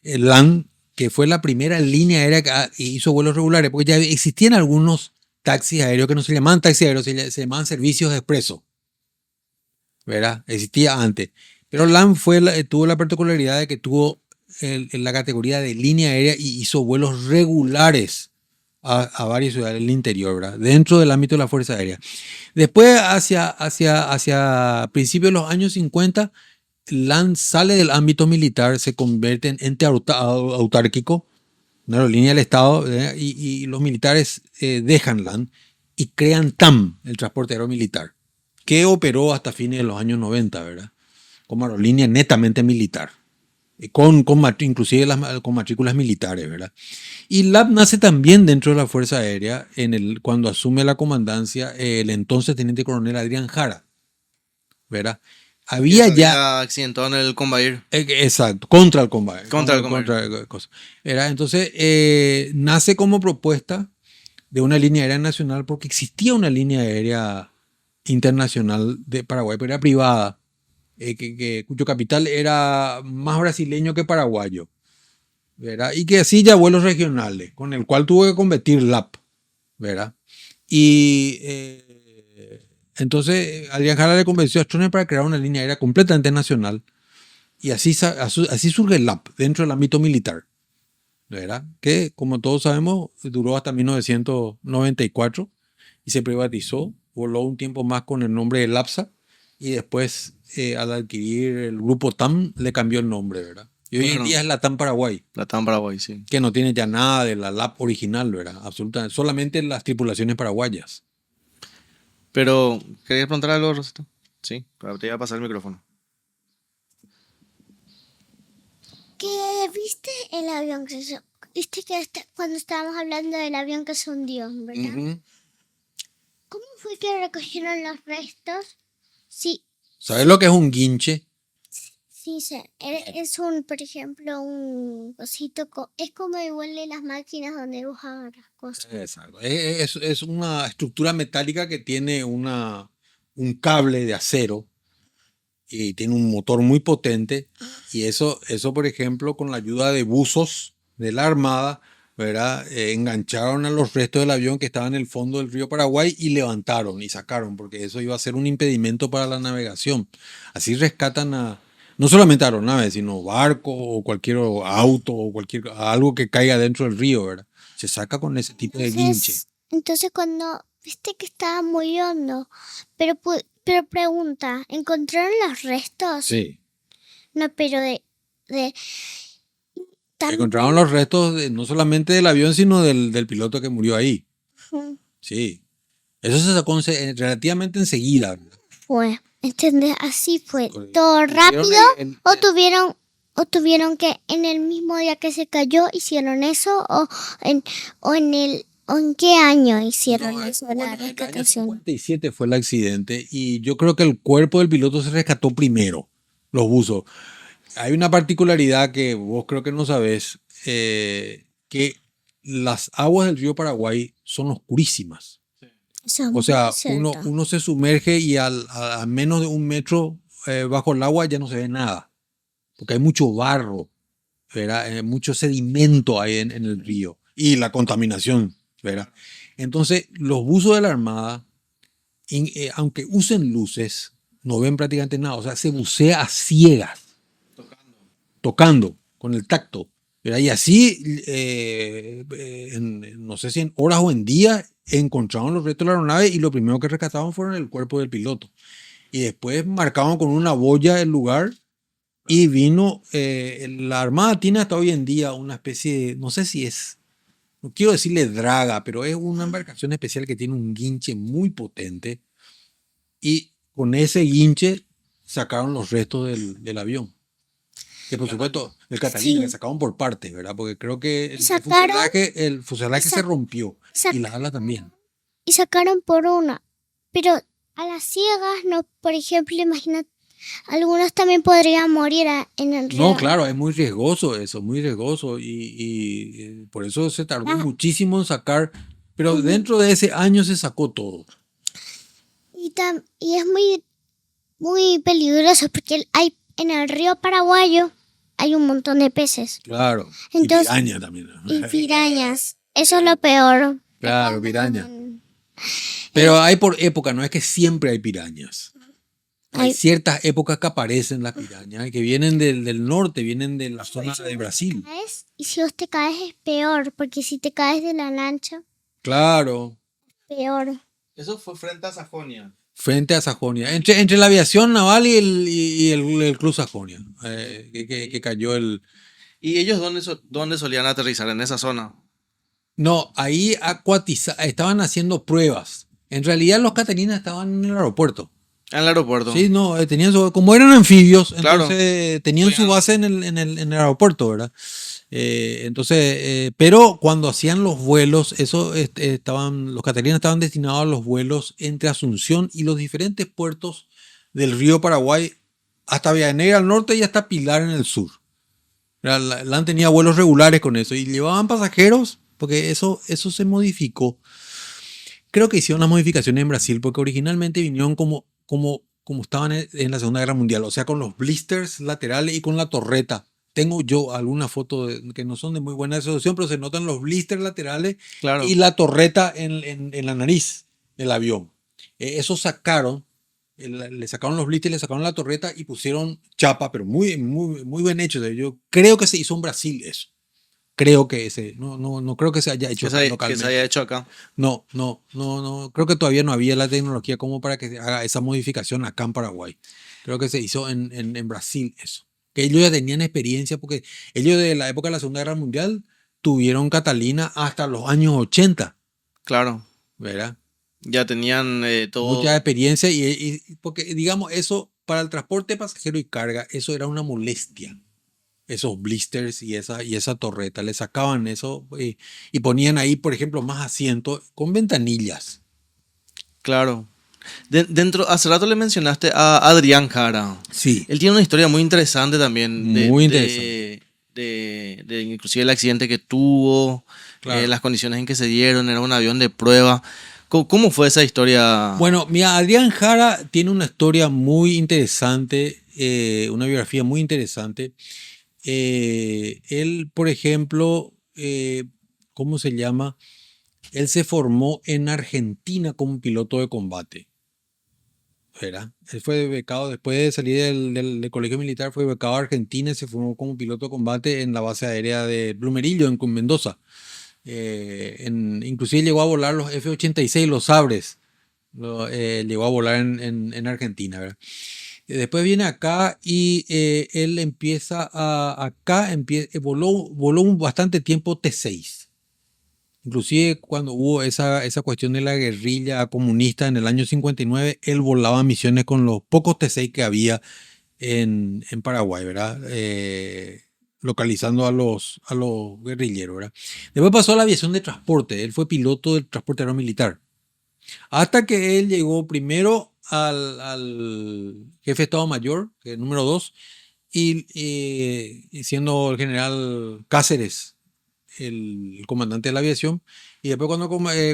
el LAN, que fue la primera línea aérea que hizo vuelos regulares, porque ya existían algunos taxis aéreos que no se llamaban taxis aéreos, se llamaban servicios expresos, ¿verdad? Existía antes. Pero LAN tuvo la particularidad de que tuvo la categoría de línea aérea y hizo vuelos regulares a varias ciudades del interior, ¿verdad? Dentro del ámbito de la Fuerza Aérea. Después, hacia principios de los años 50, LAN sale del ámbito militar, se convierte en ente autárquico, una aerolínea del Estado, y los militares dejan LAN y crean TAM, el transporte aéreo militar, que operó hasta fines de los años 90, ¿verdad? Como aerolínea netamente militar, inclusive con matrículas militares, ¿verdad? Y LAP nace también dentro de la Fuerza Aérea cuando asume la comandancia el entonces teniente coronel Adrián Jara, ¿verdad? Había que se ya... había accidentado en el Convair. Exacto, contra el combate. Contra el Convair. Entonces, nace como propuesta de una línea aérea nacional porque existía una línea aérea internacional de Paraguay, pero era privada, cuyo capital era más brasileño que paraguayo, ¿verdad? Y que hacía vuelos regionales, con el cual tuvo que competir LAP, ¿verdad? Y entonces Adrián Jara le convenció a Stroessner para crear una línea aérea completamente nacional y así surge el LAP dentro del ámbito militar, ¿verdad? Que como todos sabemos duró hasta 1994 y se privatizó, voló un tiempo más con el nombre de LAPSA y después al adquirir el grupo TAM le cambió el nombre, ¿verdad? Y hoy en Claro. día es la TAM Paraguay, La TAM Paraguay, sí. que no tiene ya nada de la LAP original, ¿verdad? Absolutamente, solamente las tripulaciones paraguayas. Pero, ¿querías preguntar algo, Rosita? Sí, te iba a pasar el micrófono. ¿Qué viste el avión que se... Viste que cuando estábamos hablando del avión que se hundió, ¿verdad? Ujú. ¿Cómo fue que recogieron los restos? Sí, ¿Sabes lo que es un guinche? sí, es un, por ejemplo, un cosito, es como igual de las máquinas donde dibujaban las cosas. Exacto. Es una estructura metálica que tiene un cable de acero y tiene un motor muy potente. Y eso, por ejemplo, con la ayuda de buzos de la Armada, ¿verdad? Engancharon a los restos del avión que estaba en el fondo del río Paraguay y levantaron y sacaron, porque eso iba a ser un impedimento para la navegación. Así rescatan no solamente aeronaves, sino barcos o cualquier auto o algo que caiga dentro del río, ¿verdad? Se saca con ese tipo de guinche. Entonces cuando viste que estaba muy hondo, pero pregunta, ¿encontraron los restos? Sí. No, pero también, Encontraron los restos no solamente del avión, sino del piloto que murió ahí. Sí. Eso se sacó relativamente enseguida, ¿verdad? fue, ¿entendés? Así fue, todo Hicieron rápido, el- o tuvieron que en el mismo día que se cayó hicieron eso, o en qué año hicieron No, eso, bueno, la en el año rescatación. 57 fue el accidente y yo creo que el cuerpo del piloto se rescató primero, los buzos. Hay una particularidad que vos creo que no sabés, que las aguas del río Paraguay son oscurísimas. Eso es O muy sea, cierto. uno se sumerge y a menos de un metro bajo el agua ya no se ve nada, porque hay mucho barro, ¿verdad? Mucho sedimento ahí en el río y la contaminación, ¿verdad? Entonces, los buzos de la Armada, aunque usen luces, no ven prácticamente nada. O sea, se bucea a ciegas, tocando, con el tacto, ¿verdad? Y así, no sé si en horas o en días, encontraron los restos de la aeronave y lo primero que rescataron fueron el cuerpo del piloto. Y después marcaron con una boya el lugar y vino, la Armada tiene hasta hoy en día una especie de, no sé si es, no quiero decirle draga, pero es una embarcación especial que tiene un guinche muy potente y con ese guinche sacaron los restos del avión. Que por supuesto, el Catalina, Sí. que sacaron por partes, ¿verdad? Porque creo que Sacaron- el fuselaje se rompió sac- y la ala también. Y sacaron por una, pero a las ciegas, no, por ejemplo, imagínate, algunos también podrían morir en el río. No, claro, es muy riesgoso eso, muy riesgoso y por eso se tardó muchísimo en sacar, pero dentro de ese año se sacó todo. Y es muy, muy peligroso porque en el río Paraguayo hay un montón de peces Claro. Entonces- y piraña también. y pirañas. Eso es lo peor. Claro, piraña. Pero hay por época, no es que siempre hay pirañas. Hay Hay- ciertas épocas que aparecen las pirañas y que vienen del norte, vienen de la zona de Brasil. Y si vos te caes es peor, porque si te caes de la lancha, Claro, peor. Eso fue frente a Sajonia. frente a Sajonia. Entre la aviación naval y el Club Sajonia, que cayó el... ¿Y ellos dónde solían aterrizar? ¿En esa zona? No, ahí estaban haciendo pruebas. En realidad los Catalinas estaban en el aeropuerto. En el aeropuerto. Sí, no, tenían como eran anfibios, Claro. entonces tenían su base en el aeropuerto, ¿verdad? Pero cuando hacían los vuelos, los Catalinas estaban destinados a los vuelos entre Asunción y los diferentes puertos del río Paraguay, hasta Villa Negra al norte y hasta Pilar en el sur. La LAN tenía vuelos regulares con eso y llevaban pasajeros, porque eso se modificó Creo que hicieron las modificaciones en Brasil porque originalmente vinieron como estaban en la Segunda Guerra Mundial, o sea, con los blisters laterales y con la torreta. Tengo yo alguna foto que no son de muy buena resolución, pero se notan los blisters laterales Claro. y la torreta en la nariz del avión. Eso sacaron, le sacaron los blisters, le sacaron la torreta y pusieron chapa, pero muy bien hecho. Yo creo que se hizo en Brasil eso. Creo que no creo que se haya hecho Que acá se localmente. haya hecho acá. No, creo que todavía no había la tecnología como para que se haga esa modificación acá en Paraguay. Creo que se hizo en Brasil eso. Que ellos ya tenían experiencia porque ellos de la época de la Segunda Guerra Mundial tuvieron Catalina hasta los años 80, Claro. ¿verdad? Ya tenían todo. Mucha experiencia y porque digamos eso para el transporte pasajero y carga, eso era una molestia. Esos blisters y esa torreta, le sacaban eso y ponían ahí, por ejemplo, más asientos con ventanillas. Claro. Hace rato le mencionaste a Adrián Jara. Sí, Él tiene una historia muy interesante también. Muy interesante. De inclusive el accidente que tuvo, Claro. las condiciones en que se dieron, era un avión de prueba. ¿Cómo fue esa historia? Bueno, mira, Adrián Jara tiene una historia muy interesante, una biografía muy interesante. Él, por ejemplo, ¿cómo se llama? Él se formó en Argentina como piloto de combate. ¿Verdad? Él fue becado, después de salir del colegio militar, fue becado a Argentina y se formó como piloto de combate en la base aérea de Blumerillo, en Mendoza. Inclusive llegó a volar los F-86, los Sabres. Llegó a volar en Argentina, ¿verdad? Después viene acá y él voló bastante tiempo T6. Inclusive cuando hubo esa cuestión de la guerrilla comunista en el año 59, él volaba misiones con los pocos T6 que había en Paraguay, ¿verdad? Localizando a los guerrilleros, ¿verdad? Después pasó a la aviación de transporte, él fue piloto del transporte aéreo militar. Hasta que él llegó primero al jefe de Estado Mayor, que es número 2, y siendo el general Cáceres el comandante de la aviación. Y después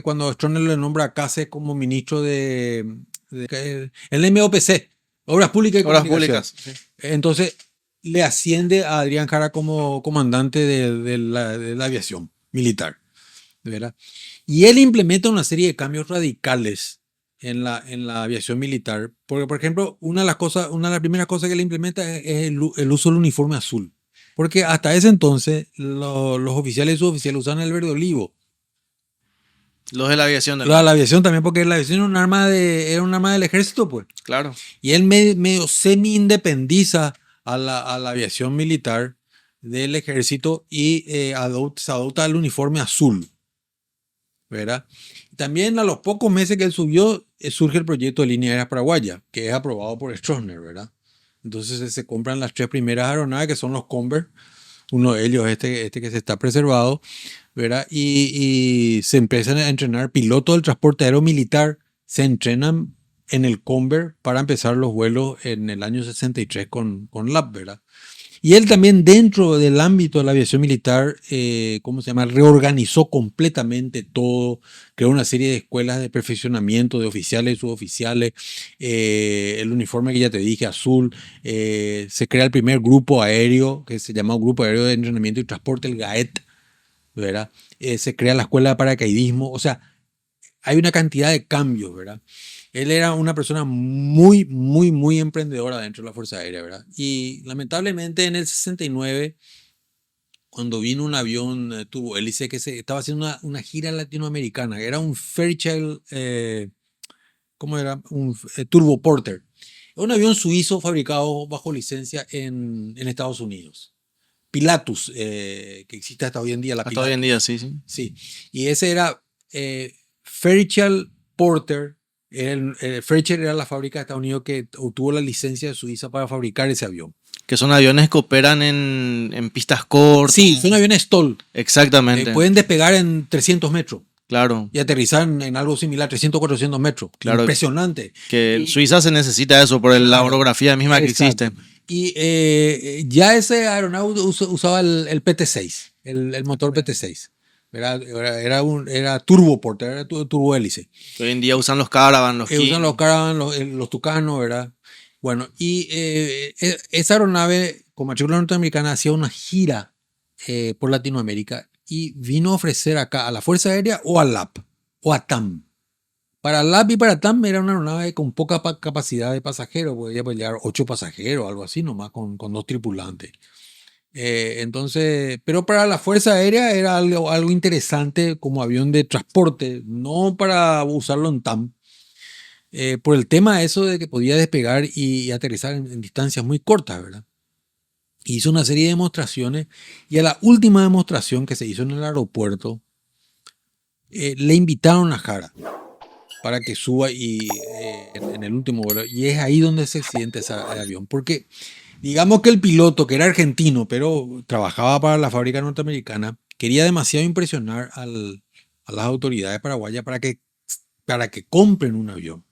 cuando Stroessner le nombra a Cáceres como ministro de el MOPC, Obras Públicas y Obras Comunicación. públicas. Sí. Entonces le asciende a Adrián Jara como comandante de la aviación militar, ¿verdad? Y él implementa una serie de cambios radicales en la aviación militar. Porque, por ejemplo, una de las primeras cosas que él implementa es el uso del uniforme azul. Porque hasta ese entonces los oficiales y suboficiales usaban el verde olivo. Los de la aviación. La aviación también, porque la aviación era un arma del ejército, pues. Claro. Y él medio semi-independiza a la aviación militar del ejército y se adopta el uniforme azul, ¿verdad? También a los pocos meses que él subió, surge el proyecto de línea aérea paraguaya, que es aprobado por Stroessner, ¿verdad? Entonces se compran las 3 primeras aeronaves, que son los Convair, uno de ellos este que se está preservado, ¿verdad? Y se empiezan a entrenar pilotos del transporte aéreo militar, se entrenan en el Convair para empezar los vuelos en el año 63 con LAP, ¿verdad? Y él también dentro del ámbito de la aviación militar, ¿cómo se llama? Reorganizó completamente todo, creó una serie de escuelas de perfeccionamiento de oficiales y suboficiales, el uniforme que ya te dije, azul, se crea el primer grupo aéreo, que se llama Grupo Aéreo de Entrenamiento y Transporte, el GAET, ¿verdad? Se crea la escuela de paracaidismo, o sea, hay una cantidad de cambios, ¿verdad? Él era una persona muy emprendedora dentro de la Fuerza Aérea, ¿verdad? Y lamentablemente en el 69, cuando vino un avión turbohélice que se estaba haciendo una gira latinoamericana, era un Fairchild, ¿cómo era? Un Turboporter. Un avión suizo fabricado bajo licencia en Estados Unidos. Pilatus, que existe hasta hoy en día. Hasta hoy en día, sí. Sí, y ese era Fairchild Porter. Fairchild era la fábrica de Estados Unidos que obtuvo la licencia de Suiza para fabricar ese avión. Que son aviones que operan en pistas cortas. Sí, son aviones STOL. Exactamente. Pueden despegar en 300 metros. Claro. Y aterrizar en algo similar, 300, 400 metros. Claro. Impresionante. Que en Suiza se necesita eso por la orografía misma que existe. Y ya ese aeronauta usaba el PT-6, el motor PT-6. Era turboporter, era turbohélice. Hoy en día usan los Caravan, los Usan King. los Caravan, los Tucanos, ¿verdad? Bueno, y esa aeronave con matrícula norteamericana hacía una gira por Latinoamérica y vino a ofrecer acá a la Fuerza Aérea o a LAP o a TAM. Para LAP y para TAM era una aeronave con poca capacidad de pasajeros, podía llegar 8 pasajeros, algo así nomás, con 2 tripulantes. Entonces, pero para la Fuerza Aérea era algo interesante como avión de transporte, no para usarlo en TAM. Por el tema eso de que podía despegar y aterrizar en distancias muy cortas, ¿verdad? Hizo una serie de demostraciones y a la última demostración que se hizo en el aeropuerto, le invitaron a Jara para que suba en el último vuelo. Y es ahí donde se accidenta ese avión. Porque digamos que el piloto, que era argentino, pero trabajaba para la fábrica norteamericana, quería demasiado impresionar a las autoridades paraguayas para que compren un avión.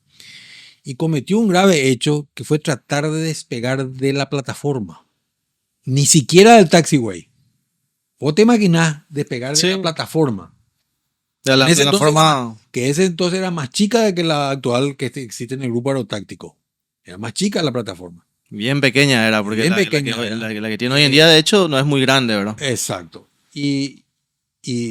Y cometió un grave hecho que fue tratar de despegar de la plataforma. Ni siquiera del taxiway. ¿Vos te imaginás despegar de la plataforma? De la forma. Que ese entonces era más chica de que la actual que existe en el grupo aerotáctico. Era más chica la plataforma. Bien pequeña era, porque Bien pequeña era. La que tiene hoy en día, de hecho, no es muy grande, ¿verdad? Exacto. Y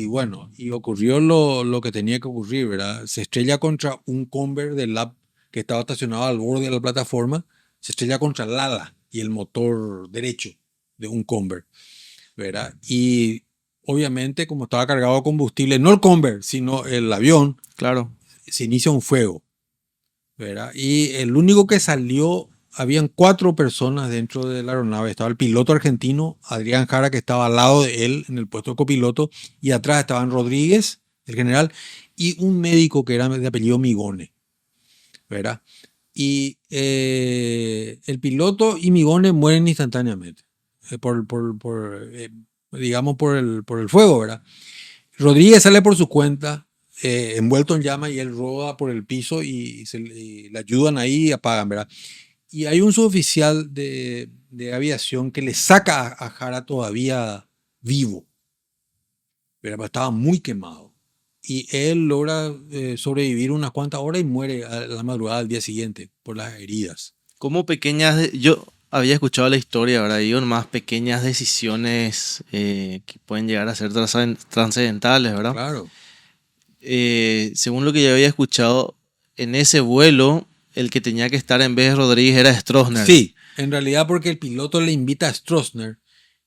bueno, y ocurrió lo que tenía que ocurrir, ¿verdad? Se estrella contra un Convair del LAP que estaba estacionado al borde de la plataforma. Se estrella contra el ala y el motor derecho de un Convair, ¿verdad? Y obviamente, como estaba cargado de combustible, no el Convair, sino el avión, Claro. se inicia un fuego, ¿verdad? Y el único que salió, habían 4 personas dentro de la aeronave. Estaba el piloto argentino, Adrián Jara, que estaba al lado de él en el puesto de copiloto, y atrás estaban Rodríguez, el general, y un médico que era de apellido Migone, ¿verdad? Y el piloto y Migone mueren instantáneamente, digamos, por el fuego, ¿verdad? Rodríguez sale por su cuenta, envuelto en llama, y él roda por el piso y le ayudan ahí y apagan, ¿verdad? Y hay un suboficial de aviación que le saca a Jara todavía vivo, ¿verdad? Pero estaba muy quemado. Y él logra sobrevivir unas cuantas horas y muere a la madrugada del día siguiente por las heridas. Como pequeñas. Yo había escuchado la historia, ¿verdad? Y más pequeñas decisiones que pueden llegar a ser trascendentales, ¿verdad? Claro. Según lo que yo había escuchado, en ese vuelo, el que tenía que estar en vez de Rodríguez era Stroessner. Sí, en realidad porque el piloto le invita a Stroessner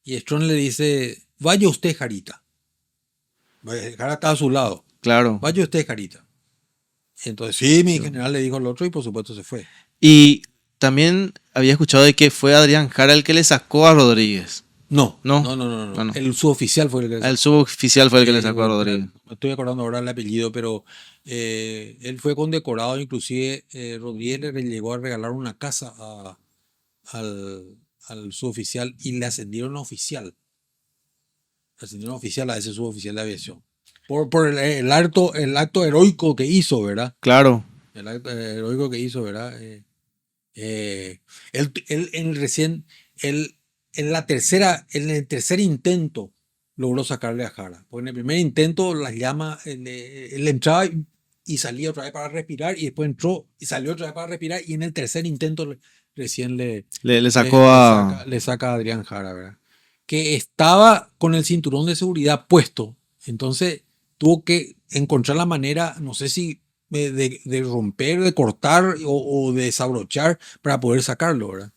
y Stroessner le dice, vaya usted, Jarita. Jara estaba a su lado. Claro. Vaya usted, Jarita. Entonces, sí, mi general le dijo al otro y por supuesto se fue. Y también había escuchado de que fue Adrián Jara el que le sacó a Rodríguez. No. No. El suboficial fue el que le sacó. El suboficial fue el que le sacó a Rodríguez. Me estoy acordando ahora el apellido, pero él fue condecorado. Inclusive Rodríguez le llegó a regalar una casa al suboficial y le ascendieron a oficial. Ascendieron a oficial a ese suboficial de aviación. Por el acto heroico que hizo, ¿verdad? Claro. El acto heroico que hizo, ¿verdad? Él en el tercer intento logró sacarle a Jara. Porque en el primer intento las llamas, él entraba y salía otra vez para respirar, y después entró y salió otra vez para respirar, y en el tercer intento recién le saca a Adrián Jara, ¿verdad? Que estaba con el cinturón de seguridad puesto. Entonces tuvo que encontrar la manera, no sé si de romper, de cortar o de desabrochar para poder sacarlo, ¿verdad?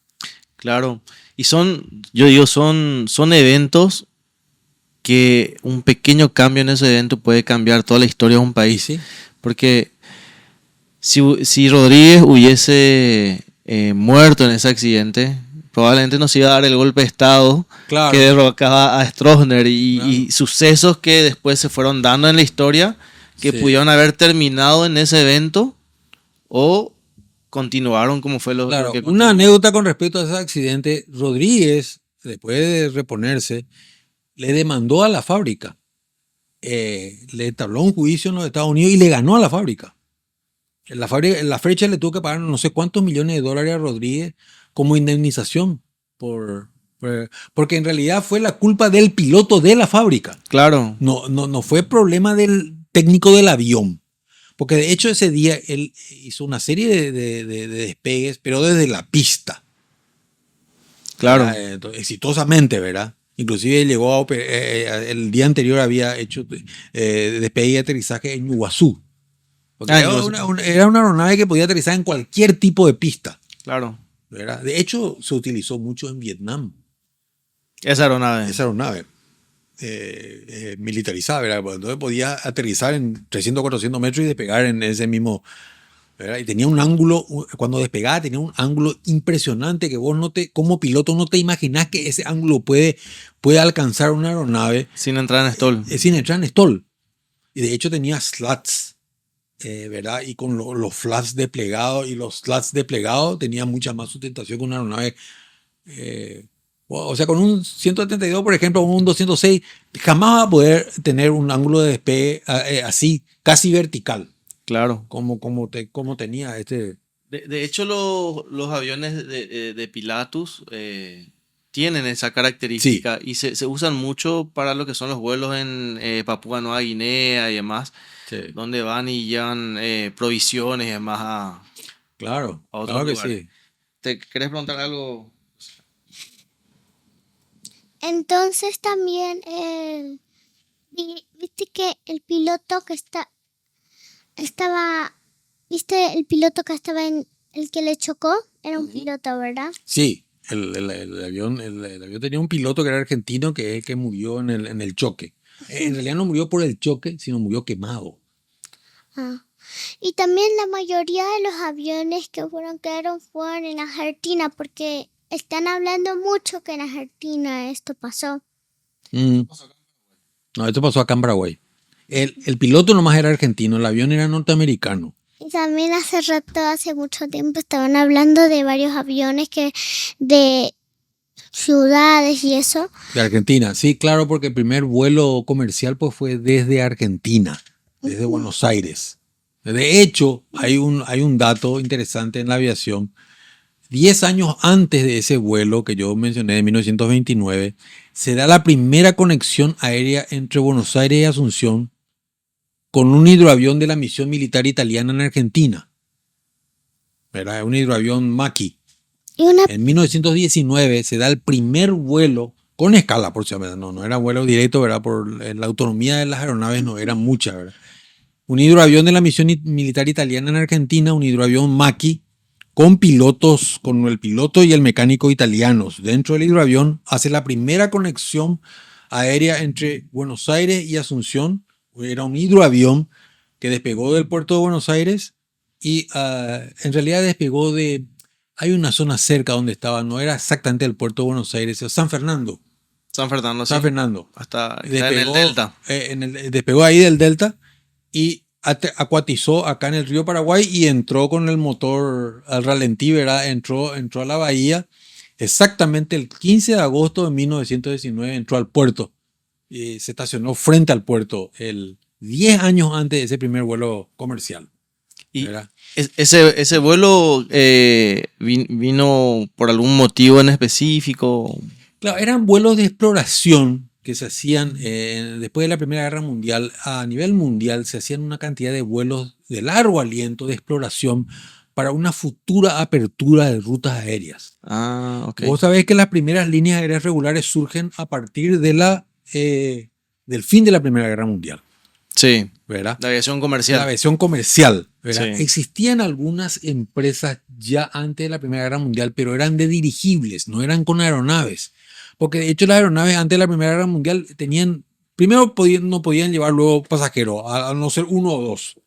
Claro. Y son eventos que un pequeño cambio en ese evento puede cambiar toda la historia de un país. Sí. Porque si Rodríguez hubiese muerto en ese accidente, probablemente nos iba a dar el golpe de Estado, claro, que derrocaba a Stroessner y, claro, y sucesos que después se fueron dando en la historia que sí, pudieron haber terminado en ese evento o continuaron como fue lo claro. que Una anécdota con respecto a ese accidente: Rodríguez, después de reponerse, le demandó a la fábrica, le entabló un juicio en los Estados Unidos y le ganó a la fábrica. La fecha le tuvo que pagar no sé cuántos millones de dólares a Rodríguez como indemnización por Porque en realidad fue la culpa del piloto de la fábrica. Claro. No fue problema del técnico del avión. Porque de hecho ese día él hizo una serie de despegues, pero desde la pista. Claro. Entonces, exitosamente, ¿verdad? Inclusive llegó el día anterior había hecho despegue y aterrizaje en Iguazú. Porque era una aeronave que podía aterrizar en cualquier tipo de pista. Claro. ¿Verdad? De hecho, se utilizó mucho en Vietnam. Esa aeronave. Esa aeronave militarizada, ¿verdad? Entonces podía aterrizar en 300, 400 metros y despegar en ese mismo, ¿verdad? Y tenía un ángulo, cuando despegaba tenía un ángulo impresionante que vos como piloto no te imaginás que ese ángulo puede alcanzar una aeronave. Sin entrar en stall. Sin entrar en stall. Y de hecho tenía slats, ¿verdad? Y con los flaps desplegados, y los slats desplegados tenía mucha más sustentación que una aeronave. O sea, con un 172, por ejemplo, o un 206, jamás va a poder tener un ángulo de despegue así, casi vertical. Claro. Como tenía este. De hecho, los aviones de Pilatus tienen esa característica y se usan mucho para lo que son los vuelos en Papúa Nueva Guinea y demás, donde van y llevan provisiones y demás a Claro, otros claro que lugares. sí. ¿Te querés preguntar algo? Entonces también, viste que el piloto que estaba, viste el piloto que estaba en el que le chocó, era un piloto, ¿verdad? Sí, el avión tenía un piloto que era argentino que murió en el choque. En realidad no murió por el choque, sino murió quemado. Ah. Y también la mayoría de los aviones que fueron en Argentina, porque están hablando mucho que en Argentina esto pasó. No, esto pasó acá en Paraguay. El piloto nomás era argentino, el avión era norteamericano. Y también hace mucho tiempo estaban hablando de varios aviones de ciudades y eso. De Argentina, sí, claro, porque el primer vuelo comercial pues fue desde Argentina, desde Buenos Aires. De hecho, hay un dato interesante en la aviación. 10 años antes de ese vuelo que yo mencioné de 1929, se da la primera conexión aérea entre Buenos Aires y Asunción con un hidroavión de la misión militar italiana en Argentina. Era un hidroavión Maki. En 1919 se da el primer vuelo con escala, por cierto, no era vuelo directo, ¿verdad? Por la autonomía de las aeronaves no era mucha, ¿verdad? Un hidroavión de la misión militar italiana en Argentina, un hidroavión Maki, con el piloto y el mecánico italianos. Dentro del hidroavión hace la primera conexión aérea entre Buenos Aires y Asunción. Era un hidroavión que despegó del puerto de Buenos Aires y en realidad despegó hay una zona cerca donde estaba, no era exactamente el puerto de Buenos Aires, San Fernando. San Fernando, sí. San Fernando. Hasta Despegó, en el Delta. Despegó ahí del Delta y acuatizó acá en el río Paraguay y entró con el motor al ralentí, ¿verdad? Entró a la bahía. Exactamente el 15 de agosto de 1919 entró al puerto. Y se estacionó frente al puerto 10 años antes de ese primer vuelo comercial. Y ese vuelo vino por algún motivo en específico. Claro, eran vuelos de exploración que se hacían después de la Primera Guerra Mundial. A nivel mundial se hacían una cantidad de vuelos de largo aliento de exploración para una futura apertura de rutas aéreas. Ah, ok. Vos sabés que las primeras líneas aéreas regulares surgen a partir de del fin de la Primera Guerra Mundial. Sí, ¿verdad? la aviación comercial. La aviación comercial, ¿verdad? Sí. Existían algunas empresas ya antes de la Primera Guerra Mundial, pero eran de dirigibles, no eran con aeronaves. Porque de hecho las aeronaves antes de la Primera Guerra Mundial primero no podían llevar luego pasajeros, a no ser uno o dos.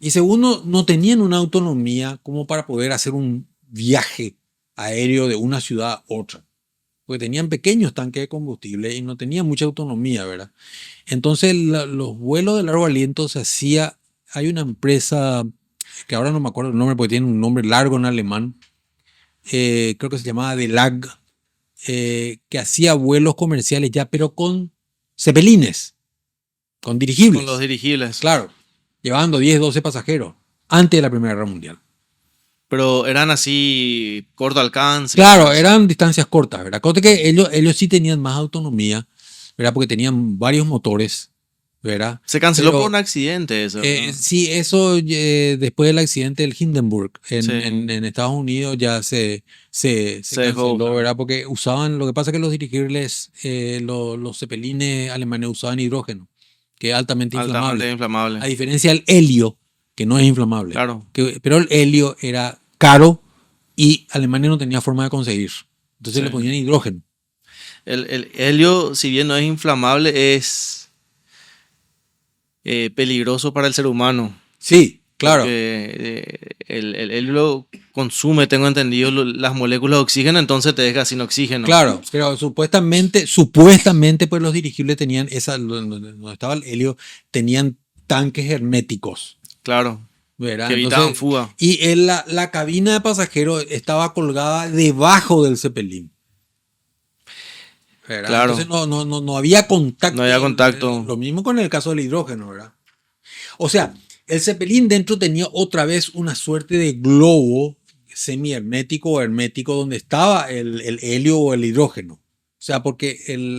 Y segundo, no tenían una autonomía como para poder hacer un viaje aéreo de una ciudad a otra. Porque tenían pequeños tanques de combustible y no tenían mucha autonomía, ¿verdad? Entonces los vuelos de largo aliento se hacía, hay una empresa que ahora no me acuerdo el nombre porque tiene un nombre largo en alemán, creo que se llamaba DeLag, que hacía vuelos comerciales ya, pero con cepelines, con dirigibles. Con los dirigibles. Claro, llevando 10, 12 pasajeros, antes de la Primera Guerra Mundial. Pero eran así, corto alcance. Claro, eran distancias cortas, ¿verdad? Cosa que ellos sí tenían más autonomía, ¿verdad? Porque tenían varios motores, ¿verdad? Se canceló por Pero un accidente eso, ¿no? sí, eso después del accidente del Hindenburg Sí, en Estados Unidos ya se se dejó canceló, usar. ¿verdad? Porque usaban, lo que pasa es que los dirigibles, los zeppelines alemanes usaban hidrógeno, que es altamente inflamable. Altamente inflamable. A diferencia del helio, que no es inflamable. Claro. Pero el helio era caro y Alemania no tenía forma de conseguir. Entonces Sí. le ponían hidrógeno. El helio, si bien no es inflamable, es peligroso para el ser humano. Sí, claro. Porque el helio consume, tengo entendido, las moléculas de oxígeno, entonces te deja sin oxígeno. Claro, pero supuestamente, pues los dirigibles tenían donde estaba el helio, tenían tanques herméticos, Claro, ¿verdad? que evitaban Entonces, fuga. y la cabina de pasajeros estaba colgada debajo del Zeppelin, ¿verdad? Claro. Entonces no había contacto. No había contacto. Lo mismo con el caso del hidrógeno, ¿verdad? O sea, el Zeppelin dentro tenía otra vez una suerte de globo semi-hermético o hermético donde estaba el helio o el hidrógeno. O sea, porque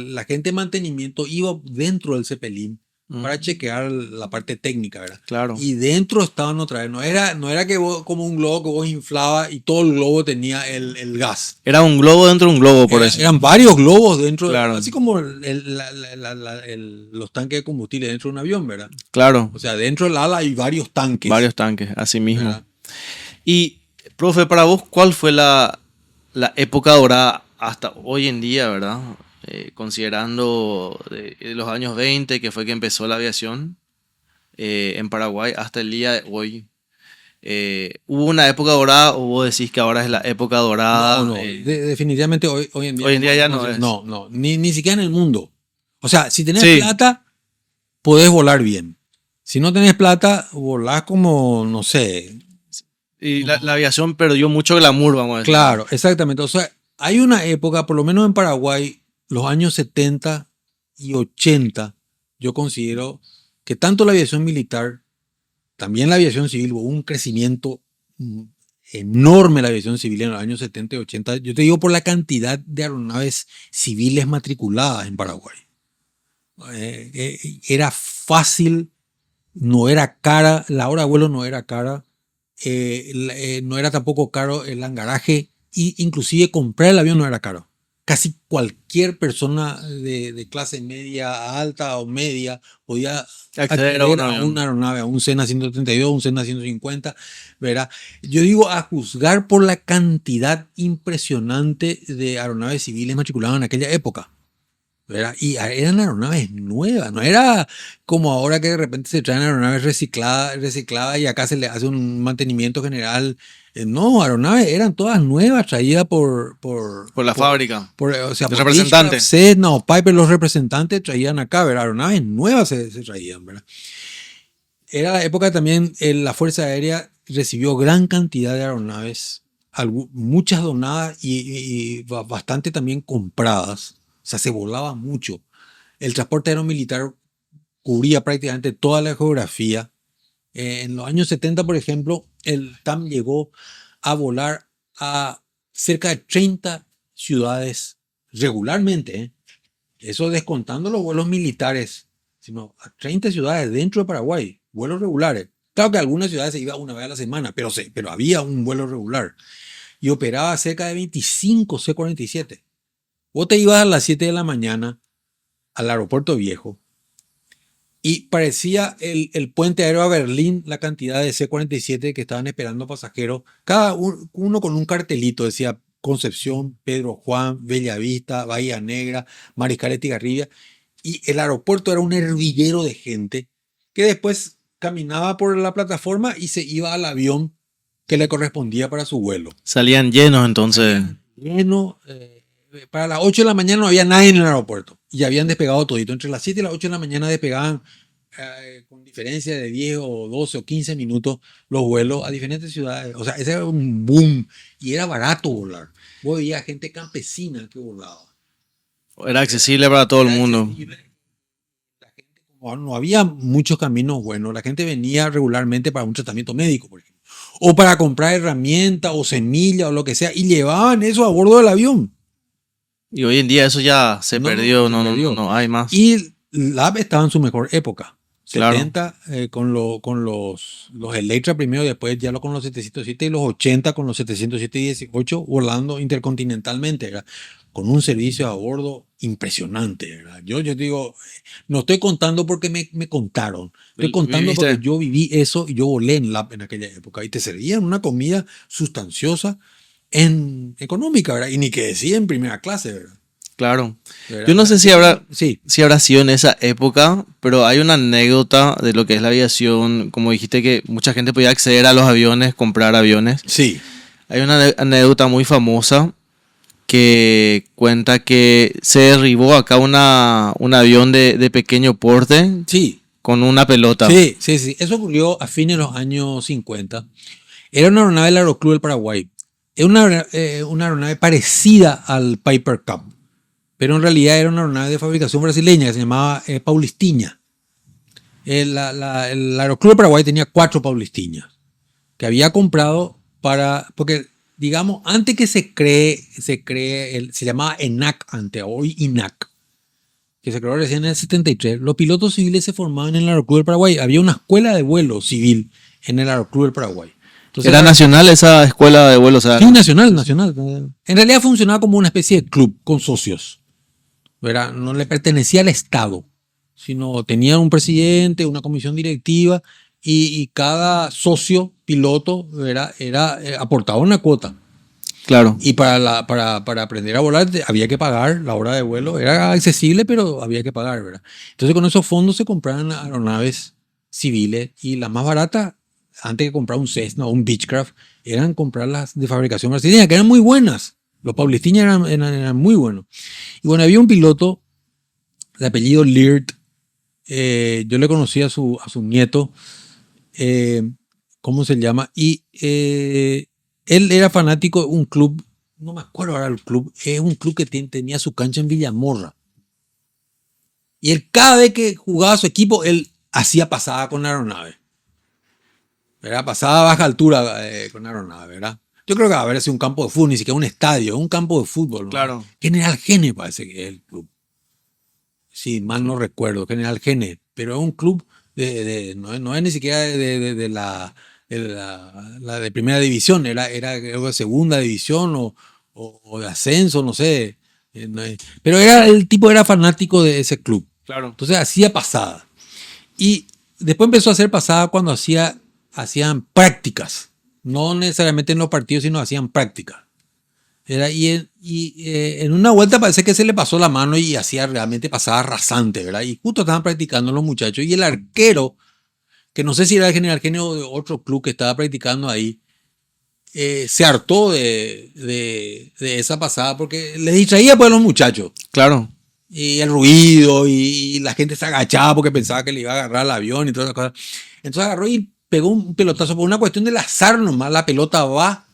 la gente de mantenimiento iba dentro del Zeppelin para chequear la parte técnica, ¿verdad? Claro. Y dentro estaban otra vez. No era que vos, como un globo que vos inflabas y todo el globo tenía el gas. Era un globo dentro de un globo, por eso. Eran varios globos dentro, Claro. así como los tanques de combustible dentro de un avión, ¿verdad? Claro, O sea, dentro del ala hay varios tanques. varios tanques, así mismo. ¿Verdad? Y, profe, para vos, ¿cuál fue la época dorada hasta hoy en día, verdad? Considerando de los años 20, que fue que empezó la aviación en Paraguay, hasta el día de hoy. ¿Hubo una época dorada o vos decís que ahora es la época dorada? No, definitivamente hoy en día. Hoy en día ya no es. No, ni siquiera en el mundo. O sea, si tenés Sí. plata, podés volar bien. Si no tenés plata, volás como, no sé. Y la aviación perdió mucho glamour, vamos a decir. Claro, exactamente. O sea, hay una época, por lo menos en Paraguay, los años 70 y 80, yo considero que tanto la aviación militar, también la aviación civil, hubo un crecimiento enorme la aviación civil en los años 70 y 80. Yo te digo por la cantidad de aeronaves civiles matriculadas en Paraguay. Era fácil, no era cara, la hora de vuelo no era cara, no era tampoco caro el hangaraje, e inclusive comprar el avión no era caro. Casi cualquier persona de clase media alta o media podía Acceder acceder a un a avión. una aeronave, a un Cessna 132, un Cessna 150, ¿verdad? Yo digo a juzgar por la cantidad impresionante de aeronaves civiles matriculadas en aquella época, ¿verdad? Y eran aeronaves nuevas, no era como ahora que de repente se traen aeronaves recicladas y acá se le hace un mantenimiento general. No, aeronaves eran todas nuevas, traídas por la fábrica. o sea, El por representante. Beechcraft, Cessna o Piper, los representantes traían acá, ¿verdad? Aeronaves nuevas se traían, ¿verdad? Era la época también, la Fuerza Aérea recibió gran cantidad de aeronaves, muchas donadas y bastante también compradas. O sea, se volaba mucho. El transporte aéreo militar cubría prácticamente toda la geografía. En los años 70, por ejemplo, el TAM llegó a volar a cerca de 30 ciudades regularmente, ¿eh? Eso descontando los vuelos militares, sino a 30 ciudades dentro de Paraguay, vuelos regulares. Claro que algunas ciudades se iba una vez a la semana, pero había un vuelo regular. Y operaba cerca de 25 C-47. Vos te ibas a las 7 de la mañana al aeropuerto viejo y parecía el puente aéreo a Berlín, la cantidad de C-47 que estaban esperando pasajeros, cada uno con un cartelito, decía Concepción, Pedro Juan, Bellavista, Bahía Negra, Mariscal Estigarribia, y el aeropuerto era un hervidero de gente que después caminaba por la plataforma y se iba al avión que le correspondía para su vuelo. Salían llenos entonces. Lleno, para las 8 de la mañana no había nadie en el aeropuerto y habían despegado todito. Entre las 7 y las 8 de la mañana despegaban con diferencia de 10 o 12 o 15 minutos los vuelos a diferentes ciudades. O sea, ese era un boom y era barato volar. Vos veías gente campesina que volaba. Era accesible para todo el mundo. La gente, como no había muchos caminos buenos, la gente venía regularmente para un tratamiento médico, por ejemplo. o para comprar herramientas o semillas o lo que sea, y llevaban eso a bordo del avión. Y hoy en día eso ya se No, perdió, se no, no, perdió. no hay más. Y Lab estaba en su mejor época. Claro. 70 con los Electra primero, después ya con los 707 y los 80 con los 707 y 18 volando intercontinentalmente, ¿verdad? Con un servicio a bordo impresionante, ¿verdad? Yo digo, no estoy contando porque me contaron, estoy contando ¿Viviste? porque yo viví eso y yo volé en Lab en aquella época y te servían una comida sustanciosa económica, ¿verdad? Y ni que decía en primera clase, ¿verdad? Claro. ¿Verdad? Yo no sé si habrá, Sí, si habrá sido en esa época, pero hay una anécdota de lo que es la aviación. Como dijiste que mucha gente podía acceder a los aviones, comprar aviones. sí, Hay una anécdota muy famosa que cuenta que se derribó acá un avión de pequeño porte sí. con una pelota. Sí, sí, sí. Eso ocurrió a fines de los años 50. Era una aeronave del Aeroclub del Paraguay. Era una aeronave parecida al Piper Cup, pero en realidad era una aeronave de fabricación brasileña que se llamaba Paulistiña. El Aeroclub del Paraguay tenía 4 Paulistiñas que había comprado porque digamos, antes que se llamaba ENAC antes, hoy INAC, que se creó recién en el 73, los pilotos civiles se formaban en el Aeroclub del Paraguay. Había una escuela de vuelo civil en el Aeroclub del Paraguay. Entonces, Era nacional esa escuela de vuelo, o sea, sí, nacional, nacional. En realidad funcionaba como una especie de club con socios, ¿verdad? No le pertenecía al Estado, sino tenía un presidente, una comisión directiva y cada socio piloto, ¿verdad? Aportaba una cuota. claro. Y para aprender a volar había que pagar la hora de vuelo. Era accesible, pero había que pagar, ¿verdad? Entonces con esos fondos se compraban aeronaves civiles y las más baratas, antes de comprar un Cessna o un Beechcraft, eran comprar las de fabricación brasileña, que eran muy buenas. Los Paulistiñas eran muy buenos. Y bueno, había un piloto de apellido Leard. Yo le conocí a su nieto. ¿Cómo se llama? Y él era fanático de un club, no me acuerdo ahora el club, es un club que tenía su cancha en Villamorra. Y él cada vez que jugaba su equipo, él hacía pasada con la aeronave. ¿Verdad? Pasada a baja altura con la aeronave, ¿verdad? Yo creo que va a haber sido un campo de fútbol, ni siquiera un estadio, un campo de fútbol, ¿no? Claro. General Gene parece que es el club. Sí, mal no recuerdo, General Gene, pero es un club no es ni siquiera de la de primera división, era creo, de segunda división o de ascenso, no sé. Pero el tipo era fanático de ese club. Claro. Entonces hacía pasada. Y después empezó a hacer pasada cuando hacían prácticas. No necesariamente en los partidos, sino hacían prácticas. En una vuelta parece que se le pasó la mano y hacía realmente pasada rasante, ¿verdad? Y justo estaban practicando los muchachos. Y el arquero, que no sé si era el General Genio o de otro club que estaba practicando ahí, se hartó de esa pasada porque les distraía pues a los muchachos. Claro. Y el ruido y la gente se agachaba porque pensaba que le iba a agarrar el avión y todas esas cosas. Entonces agarró y pegó un pelotazo por una cuestión del azar nomás. La pelota va,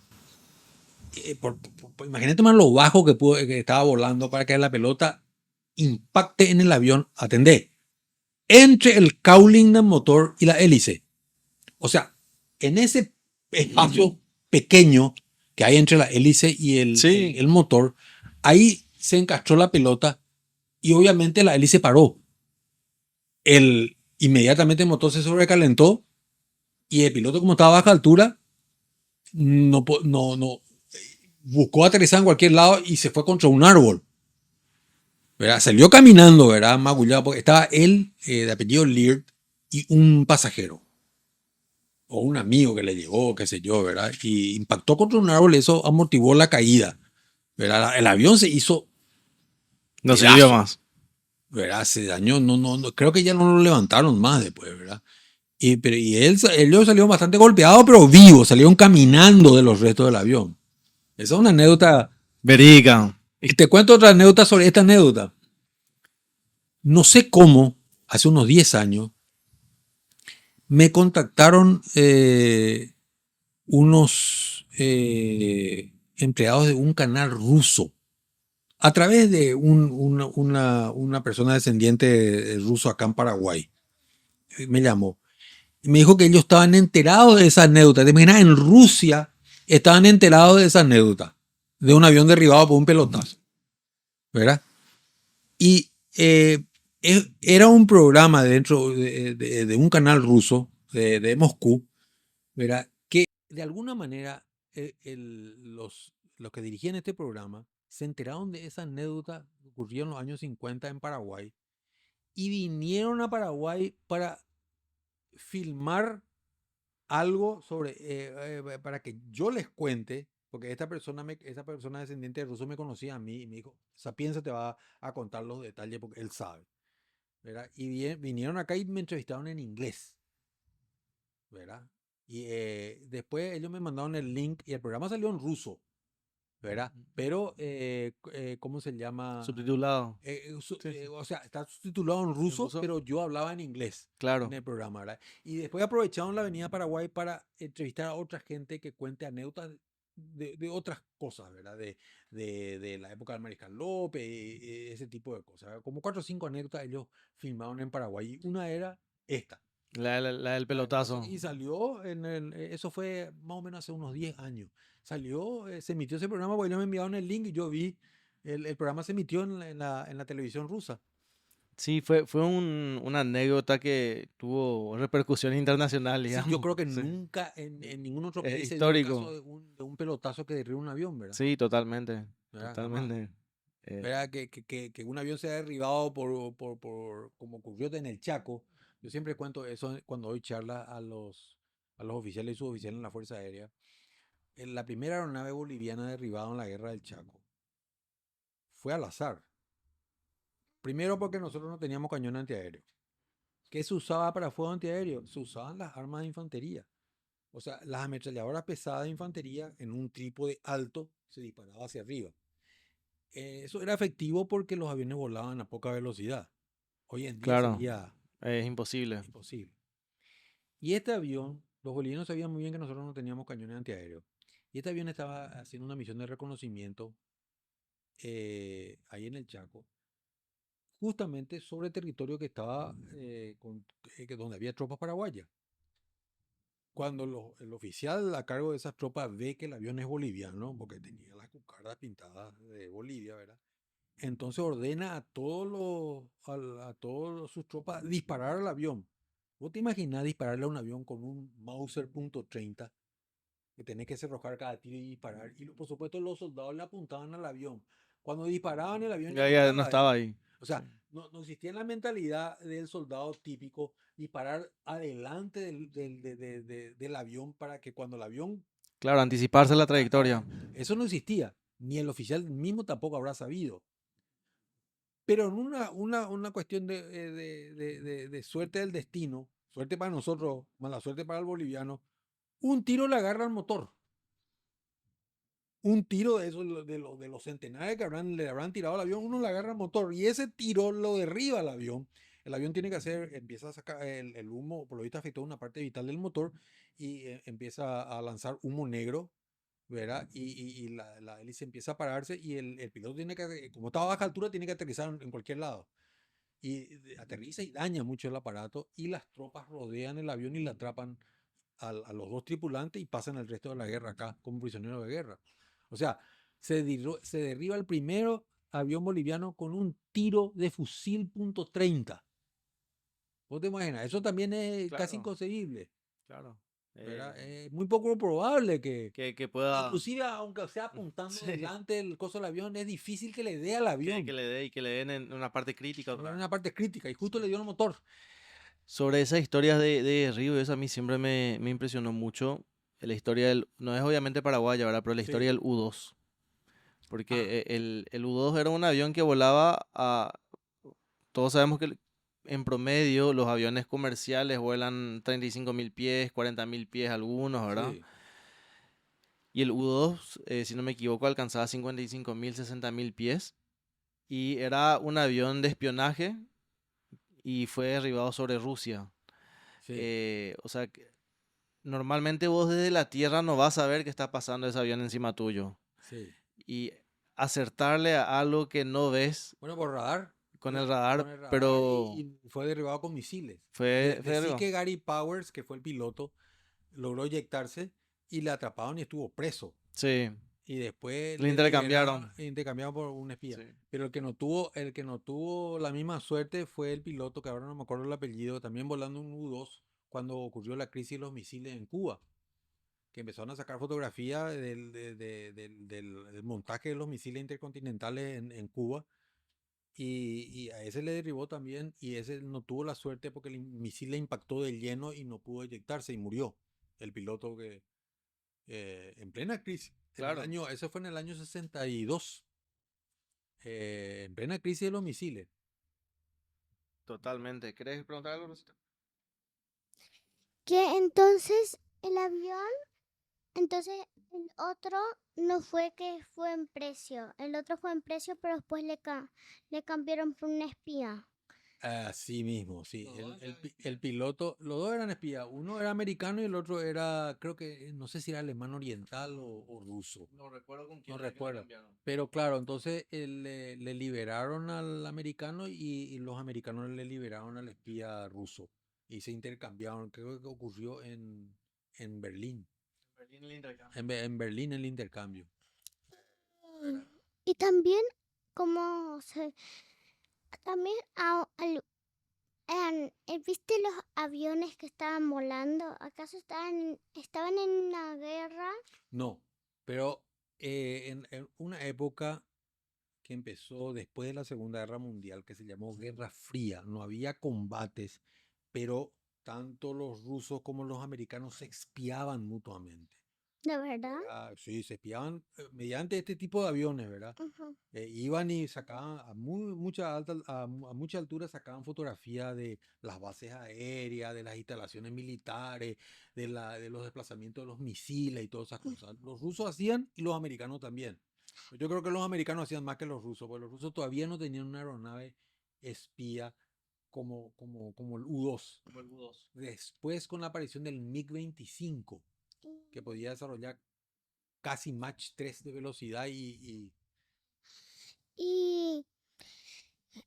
imagínate más lo bajo que estaba volando para que la pelota impacte en el avión, atendé, entre el cowling del motor y la hélice. O sea, en ese espacio pequeño que hay entre la hélice y Sí. el motor, ahí se encastró la pelota y obviamente la hélice paró. Inmediatamente el motor se sobrecalentó y el piloto, como estaba a baja altura, no buscó aterrizar en cualquier lado y se fue contra un árbol. ¿Verdad? Salió caminando, ¿verdad? Magullado, porque estaba él, de apellido Leard, y un pasajero. O un amigo que le llegó, qué sé yo, ¿verdad? Y impactó contra un árbol, eso amortiguó la caída. ¿Verdad? El avión se hizo. No pedazo, sirvió más. ¿verdad? Se dañó, no, creo que ya no lo levantaron más después, ¿verdad? Y él salió bastante golpeado, pero vivo, salieron caminando de los restos del avión. Esa es una anécdota. Verídica. Y te cuento otra anécdota sobre esta anécdota. No sé cómo, hace unos 10 años, me contactaron unos empleados de un canal ruso a través de una persona descendiente ruso acá en Paraguay. Me llamó. Y me dijo que ellos estaban enterados de esa anécdota. Te imaginas, en Rusia estaban enterados de esa anécdota, de un avión derribado por un pelotazo, ¿verdad? Y era un programa dentro de un canal ruso, de Moscú, ¿verdad? Que de alguna manera los que dirigían este programa se enteraron de esa anécdota que ocurrió en los años 50 en Paraguay y vinieron a Paraguay para filmar algo sobre, para que yo les cuente, porque esa persona descendiente de ruso me conocía a mí y me dijo, Sapienza te va a contar los detalles porque él sabe, ¿verdad? Y vinieron acá y me entrevistaron en inglés, ¿verdad? Y después ellos me mandaron el link y el programa salió en ruso, ¿verdad? Pero, ¿cómo se llama? Subtitulado. Sí. Sí. O sea, está subtitulado en ¿En ruso, ruso? pero yo hablaba en inglés en Claro. el programa, ¿verdad? Y después aprovecharon la Avenida Paraguay para entrevistar a otra gente que cuente anécdotas de otras cosas, ¿verdad? De la época del Mariscal López, ese tipo de cosas, ¿verdad? Como 4 o 5 anécdotas ellos filmaron en Paraguay. Y una era esta, La del la del pelotazo. pelotazo. Y salió eso fue más o menos hace unos 10 años. Salió, se emitió ese programa porque ellos me enviaron el link y yo vi, el programa se emitió en la televisión rusa. Sí, fue una anécdota que tuvo repercusión internacional, Sí, yo digamos. creo que Sí. nunca en ningún otro Es país se dio el caso histórico. de un pelotazo que derriba un avión, ¿verdad? Sí, totalmente. ¿Verdad? Jamás. Totalmente. Eh, ¿Verdad? Que un avión sea derribado como ocurrió en el Chaco. Yo siempre cuento eso cuando doy charla a los oficiales y suboficiales en la Fuerza Aérea. La primera aeronave boliviana derribada en la guerra del Chaco fue al azar. Primero porque nosotros no teníamos cañón antiaéreo. ¿Qué se usaba para fuego antiaéreo? Se usaban las armas de infantería. O sea, las ametralladoras pesadas de infantería en un trípode alto se disparaba hacia arriba. Eso era efectivo porque los aviones volaban a poca velocidad. Hoy en día claro, sería es imposible. imposible. Y este avión, los bolivianos sabían muy bien que nosotros no teníamos cañones antiaéreos. Y este avión estaba haciendo una misión de reconocimiento ahí en el Chaco, justamente sobre territorio que estaba donde había tropas paraguayas. Cuando el oficial a cargo de esas tropas ve que el avión es boliviano, porque tenía las cucardas pintadas de Bolivia, ¿verdad? Entonces ordena a todas sus tropas disparar al avión. ¿Vos te imaginás dispararle a un avión con un Mauser .30? Que tenés que cerrojar cada tiro y disparar. Y por supuesto los soldados le apuntaban al avión. Cuando disparaban el avión ya no Ya no estaba ahí. estaba ahí. O Sí. sea, no existía en la mentalidad del soldado típico disparar adelante del avión para que cuando el avión... Claro, anticiparse la trayectoria. Eso no existía. Ni el oficial mismo tampoco habrá sabido. Pero en una cuestión de suerte del destino, suerte para nosotros, mala suerte para el boliviano, un tiro le agarra al motor. Un tiro de esos, de los centenares que le habrán tirado al avión, uno le agarra el motor y ese tiro lo derriba al avión. El avión tiene que empieza a sacar el humo, por lo visto afectó una parte vital del motor y empieza a lanzar humo negro, ¿verdad? Y la hélice empieza a pararse y el piloto tiene que, como está a baja altura, tiene que aterrizar en cualquier lado. Y aterriza y daña mucho el aparato y las tropas rodean el avión y le atrapan a los dos tripulantes y pasan el resto de la guerra acá como prisioneros de guerra. O sea, se derriba el primero avión boliviano con un tiro de fusil .30. ¿Vos te imaginas? Eso también es casi Claro, inconcebible, claro. ¿verdad? Es muy poco probable Que pueda. inclusive aunque sea apuntando Sí, delante el coso del avión, es difícil que le dé al que avión. le dé y que le den en una parte crítica En otra vez. una parte crítica y justo le dio el motor. Sobre esas historias de Río, eso a mí siempre me impresionó mucho. La historia no es obviamente paraguaya, ¿verdad? Pero la historia Sí. del U-2. Ah, Porque el U-2 era un avión que volaba a... Todos sabemos que en promedio los aviones comerciales vuelan 35.000 pies, 40.000 pies algunos, ¿verdad? sí, Y el U-2, si no me equivoco, alcanzaba 55.000, 60.000 pies. Y era un avión de espionaje y fue derribado sobre Rusia. sí, O sea, normalmente vos desde la tierra no vas a ver que está pasando ese avión encima tuyo. sí. Y acertarle a algo que no ves, Bueno, por radar. con el con radar, el radar pero y fue derribado con misiles. fue Decí derribado. que Gary Powers, que fue el piloto, logró eyectarse y le atraparon y estuvo preso. Sí, Y después le le liberaron, intercambiaron. intercambiaron por un espía. Sí. Pero el que no tuvo la misma suerte fue el piloto, que ahora no me acuerdo el apellido, también volando un U-2 cuando ocurrió la crisis de los misiles en Cuba, que empezaron a sacar fotografías del montaje de los misiles intercontinentales en Cuba. Y a ese le derribó también, y ese no tuvo la suerte porque el misil le impactó de lleno y no pudo eyectarse y murió. El piloto que en plena crisis, Claro, ese fue en el año 62, en plena crisis de los misiles. totalmente. ¿Querés preguntar algo, Rosita? Que entonces el avión, entonces el otro no fue que fue en precio, el otro fue en precio, pero después le cambiaron por un espía. Así mismo, sí. Los dos eran El espías. piloto, los dos eran espías. Uno era americano y el otro era, creo que, no sé si era alemán oriental o ruso. No recuerdo con No quién era que le recuerdo. cambiaron. Pero claro, entonces le liberaron al americano y los americanos le liberaron al espía ruso. Y se intercambiaron. Creo que ocurrió en Berlín. En Berlín el intercambio. En Berlín el intercambio. Y también como se, también ¿viste los aviones que estaban volando? ¿Acaso estaban en una guerra? No, pero en una época que empezó después de la Segunda Guerra Mundial, que se llamó Guerra Fría, no había combates, pero tanto los rusos como los americanos se espiaban mutuamente. ¿De verdad? Sí, se espiaban mediante este tipo de aviones, ¿verdad? Ujú. Iban y sacaban a mucha altura, sacaban fotografías de las bases aéreas, de las instalaciones militares, de los desplazamientos de los misiles y todas esas cosas. Los rusos hacían y los americanos también. Yo creo que los americanos hacían más que los rusos, porque los rusos todavía no tenían una aeronave espía como el U-2. Como el U-2. Después, con la aparición del MiG-25, que podía desarrollar casi Mach 3 de velocidad Y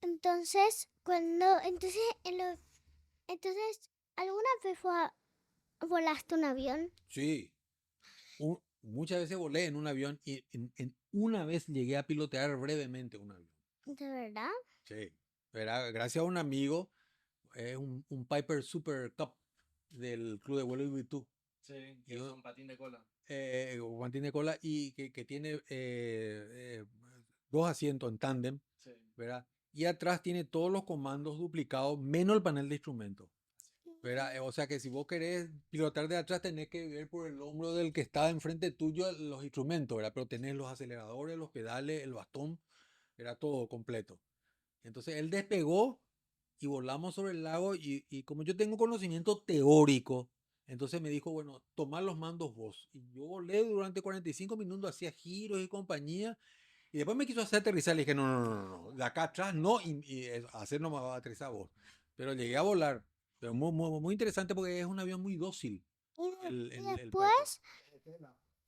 entonces, entonces, ¿alguna vez volaste un avión? sí, muchas veces volé en un avión y una vez llegué a pilotear brevemente un avión. ¿De verdad? Sí, era gracias a un amigo, un Piper Super Cup del Club de Vuelo IBITU. Sí, Y que yo, son patín de cola. Guantín de cola y que tiene dos asientos en tándem, Sí. ¿verdad? Y atrás tiene todos los comandos duplicados, menos el panel de instrumentos. ¿Verdad? O sea que si vos querés pilotar de atrás, tenés que ver por el hombro del que está enfrente tuyo los instrumentos, ¿verdad? Pero tenés los aceleradores, los pedales, el bastón, era todo completo. Entonces él despegó y volamos sobre el lago y como yo tengo conocimiento teórico, entonces me dijo, bueno, tomá los mandos vos. Y yo volé durante 45 minutos, hacía giros y compañía. Y después me quiso hacer aterrizar. Le dije, no, no, no, no, de acá atrás no, hacer no me va a aterrizar vos. Pero llegué a volar. Pero muy interesante porque es un avión muy dócil, Y el Piper. después,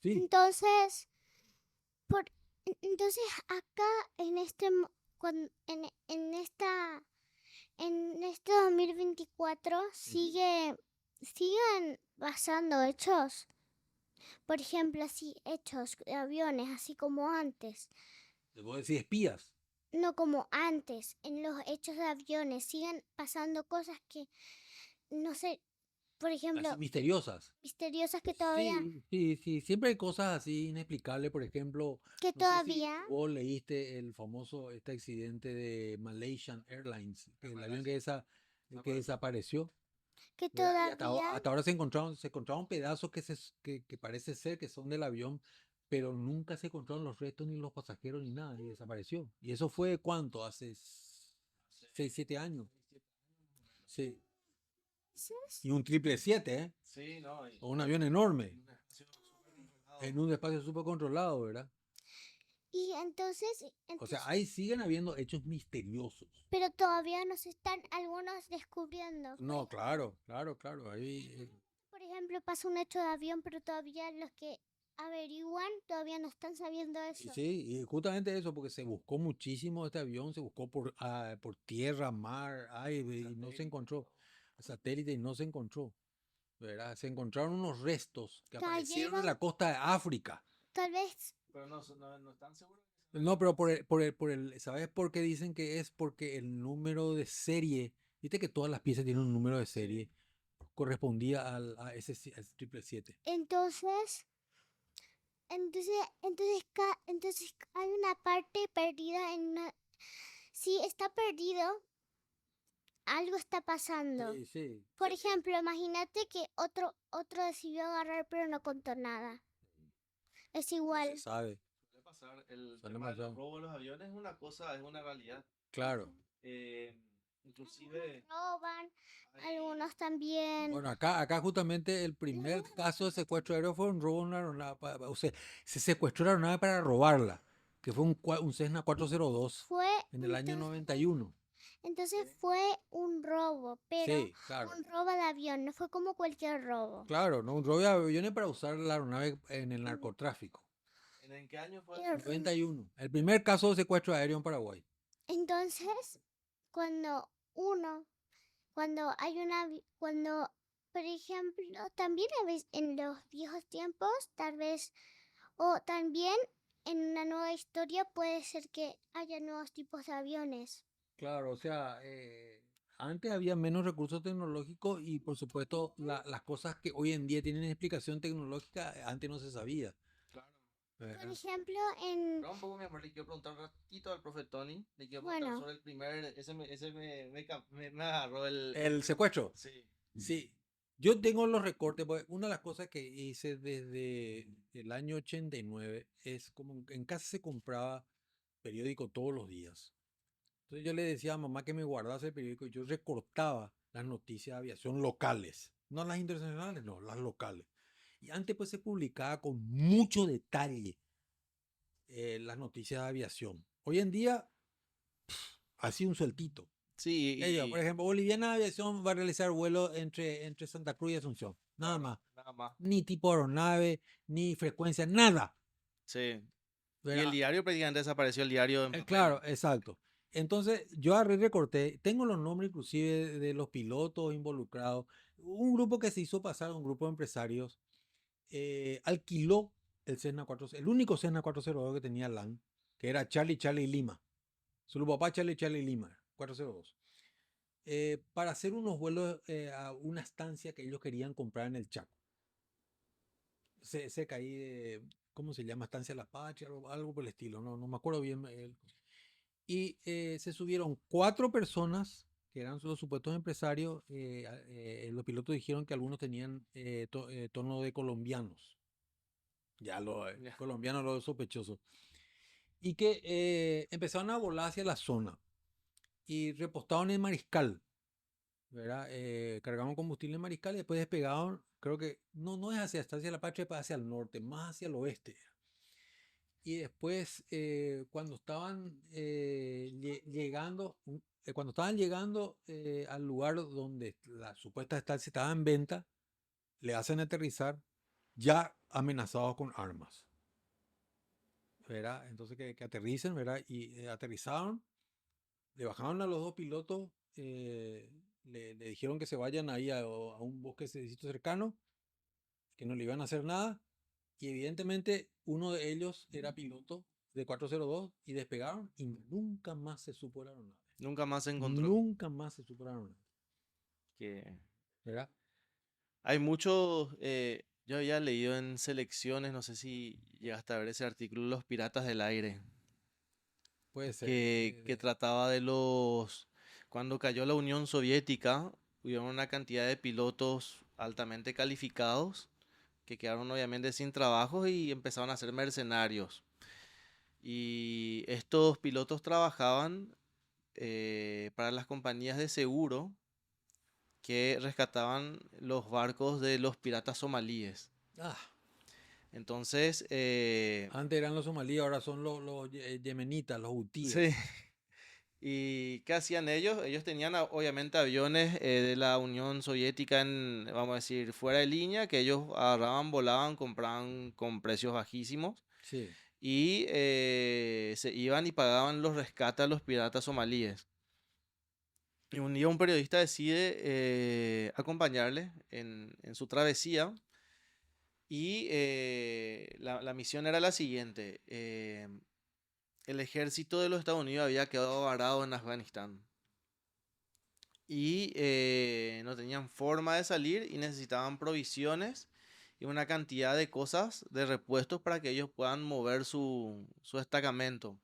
Sí, entonces, por, entonces acá en este 2024 siguen pasando hechos. Por ejemplo, así hechos de aviones, así como antes. vos decís espías, No como antes, en los hechos de aviones siguen pasando cosas que, no sé, por así ejemplo, misteriosas. misteriosas Sí, sí, sí, siempre hay cosas así inexplicables. Por ejemplo, que no sé si todavía, vos leíste el famoso accidente de Malaysian Airlines, que el avión que desapareció, que ¿verdad? Y todavía, hasta ahora se encontraron pedazos que parece ser que son del avión, pero nunca se encontraron los restos ni los pasajeros ni nada, y desapareció. Y eso fue ¿cuánto? Hace 6, 7 años. Sí. Y un 777, ¿eh? Sí, no. O un avión enorme, Un espacio súper controlado. en un espacio súper controlado, ¿verdad? y entonces, O sea, ahí siguen habiendo hechos misteriosos. pero todavía nos están algunos descubriendo. No, claro, claro, claro. Ahí, Por ejemplo, pasa un hecho de avión, pero todavía los que averiguan, todavía no están sabiendo Y eso. sí, y justamente eso, porque se buscó muchísimo este avión, se buscó por tierra, mar, aire, y no se Satélite. encontró. Satélite y no se encontró, ¿verdad? Se encontraron unos restos que aparecieron en Cayeron, la costa de África. tal vez, Pero no están seguros que sean No, pero aviones. ¿sabes por qué dicen que es? Porque el número de serie, viste que todas las piezas tienen un número de Sí. serie, correspondía a ese 777. entonces hay una parte perdida en una... Si está perdido, algo está pasando. Sí, sí. Por ejemplo, imagínate que otro decidió agarrar pero no contó nada. Es No se igual. sabe. Suele pasar. El Suele tema de los pasar. robos de los aviones es una cosa, es una realidad. Claro. Inclusive Roban, hay... algunos también. Bueno, acá justamente el primer caso de secuestro aéreo fue un robo de una aeronave. O sea, se secuestró la aeronave para robarla, que fue un Cessna 402 Fue, en el año entonces, 91. entonces fue un robo, pero Sí, claro. un robo de avión, no fue como cualquier robo. Claro, ¿no? Un robo de aviones para usar la aeronave en el narcotráfico. ¿En qué año fue Pero eso? 91. El primer caso de secuestro aéreo en Paraguay. entonces, cuando uno, cuando hay cuando, por ejemplo, también a veces en los viejos tiempos, tal vez, o también en una nueva historia puede ser que haya nuevos tipos de aviones. Claro, o sea, antes había menos recursos tecnológicos y por supuesto las cosas que hoy en día tienen explicación tecnológica, antes no se sabía. Claro. Por ¿Verdad? ejemplo, en, Pero un poco, mi amor, le quiero preguntar un ratito al profe Tony. Le quiero preguntar bueno, sobre el primer. Me agarró El secuestro. Sí. Sí, yo tengo los recortes, porque una de las cosas que hice desde el año 89 es como en casa se compraba periódico todos los días. Entonces yo le decía a mamá que me guardase el periódico y yo recortaba las noticias de aviación locales, no las internacionales, no, las locales. Y antes pues se publicaba con mucho detalle las noticias de aviación. Hoy en día, así un sueltito. Ellos, por Sí, ejemplo, Boliviana Aviación va a realizar vuelo entre Santa Cruz y Asunción. Nada claro, más. nada más. Ni tipo aeronave, ni frecuencia, nada. Sí. Y el ¿Verdad? diario prácticamente desapareció, el diario en papel. Claro, exacto. Entonces, yo agarré y recorté, tengo los nombres inclusive de los pilotos involucrados. Un grupo que se hizo pasar, un grupo de empresarios, alquiló el Cessna 4, el único Cessna 402 que tenía LAN, que era Charlie Charlie Lima. Su papá Charlie Charlie Lima, 402. Para hacer unos vuelos a una estancia que ellos querían comprar en el Chaco. Cerca ahí de, ¿cómo se llama? Estancia La Patria, algo por el estilo, no me acuerdo bien. Y se subieron 4 personas, que eran los supuestos empresarios. Los pilotos dijeron que algunos tenían tono de colombianos. Ya los Ya. colombianos, los sospechosos. Y que empezaron a volar hacia la zona y repostaron en Mariscal. ¿Verdad? Cargaron combustible en Mariscal y después despegaron, creo que no es hacia Estancia de la Patria, es hacia el norte, más hacia el oeste. Y después, cuando estaban llegando al lugar donde la supuesta estancia estaba en venta, le hacen aterrizar ya amenazados con armas. ¿Verdad? Entonces que aterricen, ¿verdad? Y aterrizaron, le bajaron a los 2 pilotos, le dijeron que se vayan ahí a un bosque cercano, que no le iban a hacer nada. Y evidentemente uno de ellos era piloto de 402 y despegaron y nunca más se supo la aeronave. Nunca más se encontró. Nunca más se supo la aeronave. Que ¿Verdad? hay muchos. Yo había leído en selecciones, no sé si llegaste a ver ese artículo, Los Piratas del Aire, Puede ser. que trataba de los. Cuando cayó la Unión Soviética, hubieron una cantidad de pilotos altamente calificados que quedaron obviamente sin trabajo y empezaron a ser mercenarios. Y estos pilotos trabajaban para las compañías de seguro que rescataban los barcos de los piratas somalíes. Ah, Entonces, antes eran los somalíes, ahora son los yemenitas, los hutíes. sí, ¿Y qué hacían ellos? Ellos tenían obviamente aviones de la Unión Soviética en, vamos a decir, fuera de línea, que ellos agarraban, volaban, compraban con precios bajísimos Sí. y se iban y pagaban los rescates a los piratas somalíes. Y un día un periodista decide acompañarle en su travesía y la misión era la siguiente. El ejército de los Estados Unidos había quedado varado en Afganistán y no tenían forma de salir y necesitaban provisiones y una cantidad de cosas, de repuestos para que ellos puedan mover su destacamento.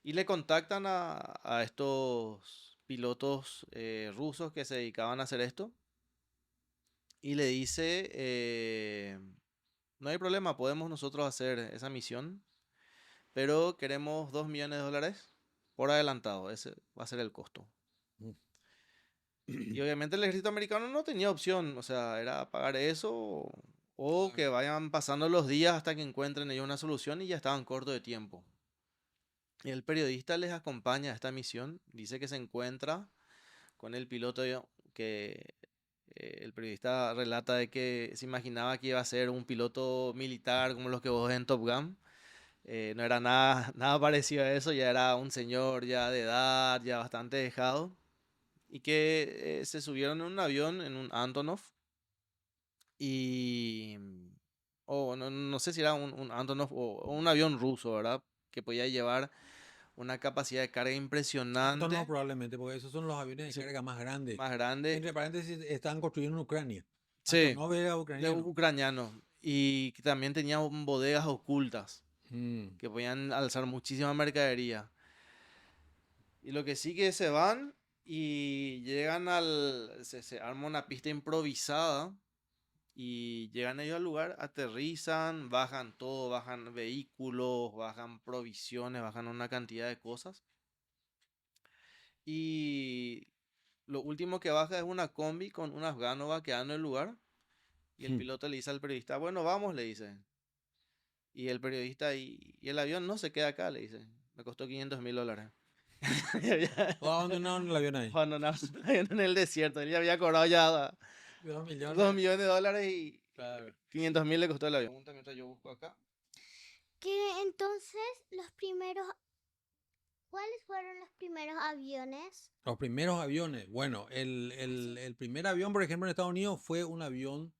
Y le contactan a estos pilotos rusos que se dedicaban a hacer esto y le dice, no hay problema, podemos nosotros hacer esa misión, pero queremos $2 millones por adelantado, ese va a ser el costo. Mm. Y obviamente el ejército americano no tenía opción, o sea, era pagar eso o que Claro. vayan pasando los días hasta que encuentren ellos una solución y ya estaban cortos de tiempo. Y el periodista les acompaña a esta misión, dice que se encuentra con el piloto que el periodista relata de que se imaginaba que iba a ser un piloto militar como los que vos ves en Top Gun. No era nada, nada parecido a eso, ya era un señor ya de edad, ya bastante dejado, y que se subieron en un avión, en un Antonov, y... o no sé si era un Antonov o un avión ruso, ¿verdad? Que podía llevar una capacidad de carga Tanto no impresionante, probablemente, porque esos son los aviones de sí, carga más grandes. más grande, Entre paréntesis, están construidos en Ucrania. sí, Antonov era de ucraniano. ucraniano, y que también tenía bodegas ocultas Mm. que podían alzar muchísima mercadería. Y lo que sí que se van y llegan se arma una pista improvisada y llegan ellos al lugar, aterrizan, bajan todo, bajan vehículos, bajan provisiones, bajan una cantidad de cosas. Y lo último que baja es una combi con un afgano vaqueando el lugar. Y el piloto le dice al periodista, bueno, vamos, le dice. Y el periodista, y el avión no se queda acá, le dice. Me costó $500.000. Y había ¿O abandonaron el avión ahí? abandonado el avión en el desierto. Él ya había cobrado ya 2 2 millones. millones de dólares y Claro. 500.000 le costó el avión. Pregunta mientras yo busco acá. Que entonces los primeros, ¿cuáles fueron los primeros aviones? Los primeros aviones. Bueno, el primer avión, por ejemplo, en Estados Unidos fue un avión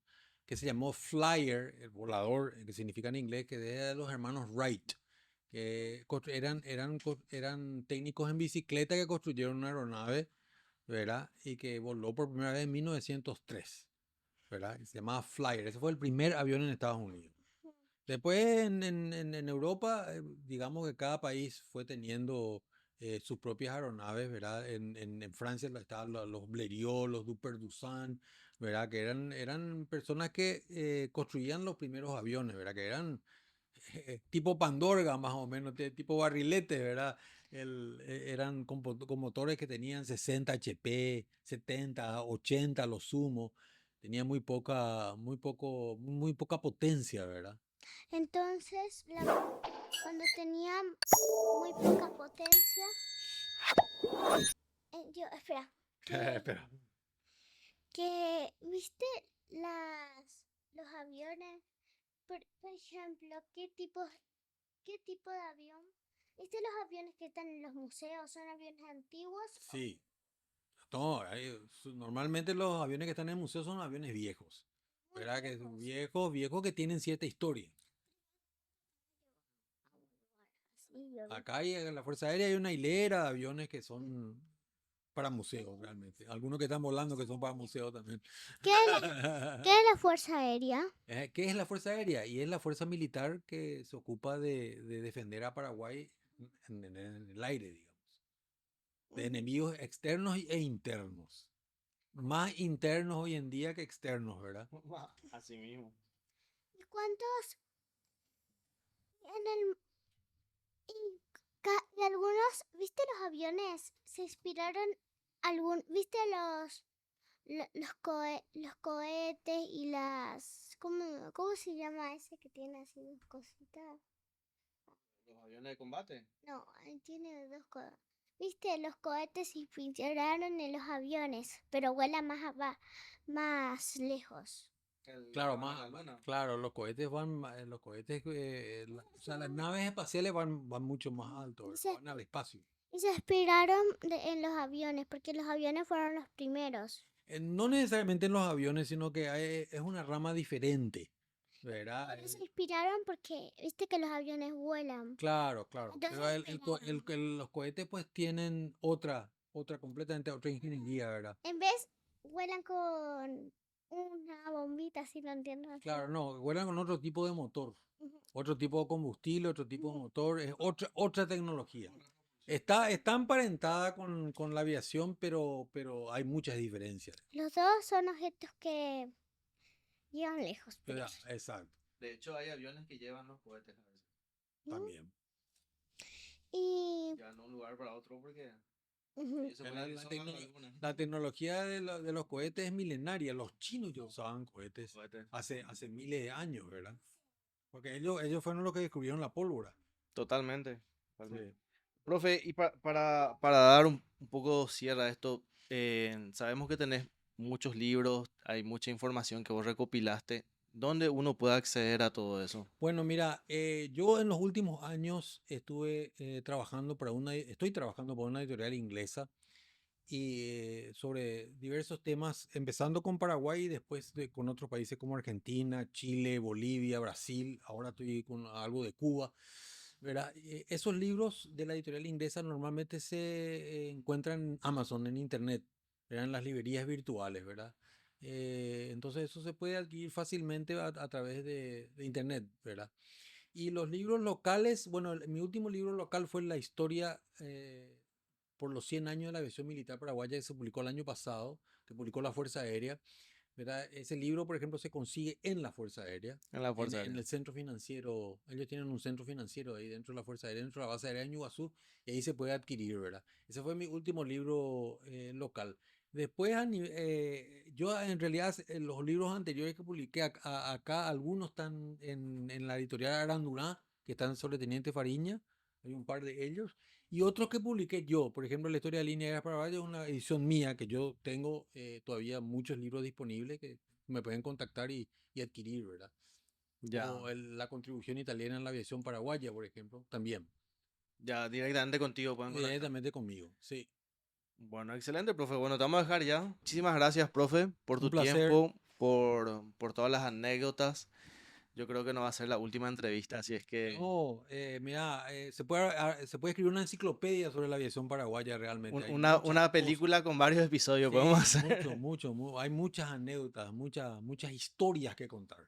que se llamó Flyer, el volador, que significa en inglés, que era de los hermanos Wright, que eran técnicos en bicicleta que construyeron una aeronave, ¿verdad? Y que voló por primera vez en 1903, ¿verdad? Y se llamaba Flyer. Ese fue el primer avión en Estados Unidos. Después en Europa, digamos que cada país fue teniendo sus propias aeronaves, ¿verdad? En Francia estaban los Blériot, los Duper-Duzan, ¿verdad? Que eran personas que construían los primeros aviones, ¿verdad? Que eran tipo Pandorga, más o menos, tipo barrilete, ¿verdad? Eran con motores que tenían 60 HP, 70, 80 lo sumo. Tenía muy poca potencia, ¿verdad? Entonces, cuando tenía muy poca potencia, espera, Espera. ¿viste los aviones? Por ejemplo, qué tipo de avión? ¿Viste los aviones que están en los museos? ¿Son aviones antiguos? Sí. No, normalmente los aviones que están en el museo son aviones viejos, Muy ¿verdad? Que son viejos. viejos, viejos que tienen cierta historia. Sí, yo vi. Acá en la Fuerza Aérea hay una hilera de aviones que son para museos, realmente. Algunos que están volando que son para museos también. ¿Qué es la Fuerza Aérea? ¿Qué es la Fuerza Aérea? Y es la fuerza militar que se ocupa de defender a Paraguay en el aire, digamos, de enemigos externos e internos. Más internos hoy en día que externos, ¿verdad? Así mismo. ¿Y cuántos en y y algunos, viste los aviones? Se inspiraron viste los cohetes y ¿cómo se llama ese que tiene así dos cositas? Los aviones de combate. No, ahí tiene dos cosas. Viste, los cohetes se inspiraron en los aviones, pero vuelan más lejos. Claro, claro, los cohetes los cohetes, o sea, las naves espaciales van mucho más alto, Y ¿verdad? se, Van al espacio. y se inspiraron en los aviones, porque los aviones fueron los primeros. No necesariamente en los aviones, sino que es una rama diferente, ¿verdad? Pero se inspiraron porque, viste que los aviones vuelan. Claro, claro. Entonces Pero inspiraron. los cohetes pues tienen completamente otra ingeniería, ¿verdad? En vez, vuelan con una bombita, si lo entiendo así. Claro, no, vuelan con otro tipo de motor, Ujú. otro tipo de combustible, otro tipo de motor, es otra tecnología. Está emparentada con la aviación, pero hay muchas diferencias. Los dos son objetos que llegan lejos, pero... Exacto, De hecho, hay aviones que llevan los cohetes a veces. ¿Mm? también. Y... Llevan de un lugar para otro porque ujú. ellos se pueden ir sola a alguna. La tecnología de los cohetes es milenaria. Los chinos ya usaban cohetes Cohetes. hace miles de años, ¿verdad? Porque ellos fueron los que descubrieron la pólvora. Totalmente. Totalmente. Sí. Profe, y para dar un poco cierre a esto, sabemos que tenés muchos libros, hay mucha información que vos recopilaste. ¿Dónde uno puede acceder a todo eso? Bueno, mira, yo en los últimos años estoy trabajando para una editorial inglesa y sobre diversos temas, empezando con Paraguay y después con otros países como Argentina, Chile, Bolivia, Brasil. Ahora estoy con algo de Cuba. ¿Verdad? Esos libros de la editorial inglesa normalmente se encuentran en Amazon, en Internet, ¿verdad? En las librerías virtuales, ¿verdad? Entonces eso se puede adquirir fácilmente a través de Internet, ¿verdad? Y los libros locales, bueno, mi último libro local fue la historia por los 100 años de la aviación militar paraguaya que se publicó el año pasado, que publicó la Fuerza Aérea. ¿Verdad? Ese libro, por ejemplo, se consigue en la Fuerza Aérea, En la Fuerza en Aérea. el centro financiero. Ellos tienen un centro financiero ahí dentro de la Fuerza Aérea, dentro de la base aérea de Ñuazú, y ahí se puede adquirir, ¿verdad? Ese fue mi último libro local. Después, yo en realidad los libros anteriores que publiqué acá, algunos están en la editorial Arandurá, que están sobre Teniente Fariña, hay un par de ellos, y otros que publiqué yo, por ejemplo, la historia de Línea Aérea Paraguaya es una edición mía que yo tengo todavía muchos libros disponibles que me pueden contactar y adquirir, ¿verdad? Ya, O la contribución italiana en la aviación paraguaya, por ejemplo, también, ya directamente contigo pueden contactar. directamente conmigo, sí. Bueno, excelente, profe. Bueno, te vamos a dejar ya. Muchísimas gracias, profe, por Un tu placer. tiempo, por todas las anécdotas. Yo creo que no va a ser la última entrevista, así es que No, mira, se puede escribir una enciclopedia sobre la aviación paraguaya realmente. Hay muchas una cosas. película con varios episodios podemos Sí, hacer. hay muchas anécdotas, muchas historias que contar.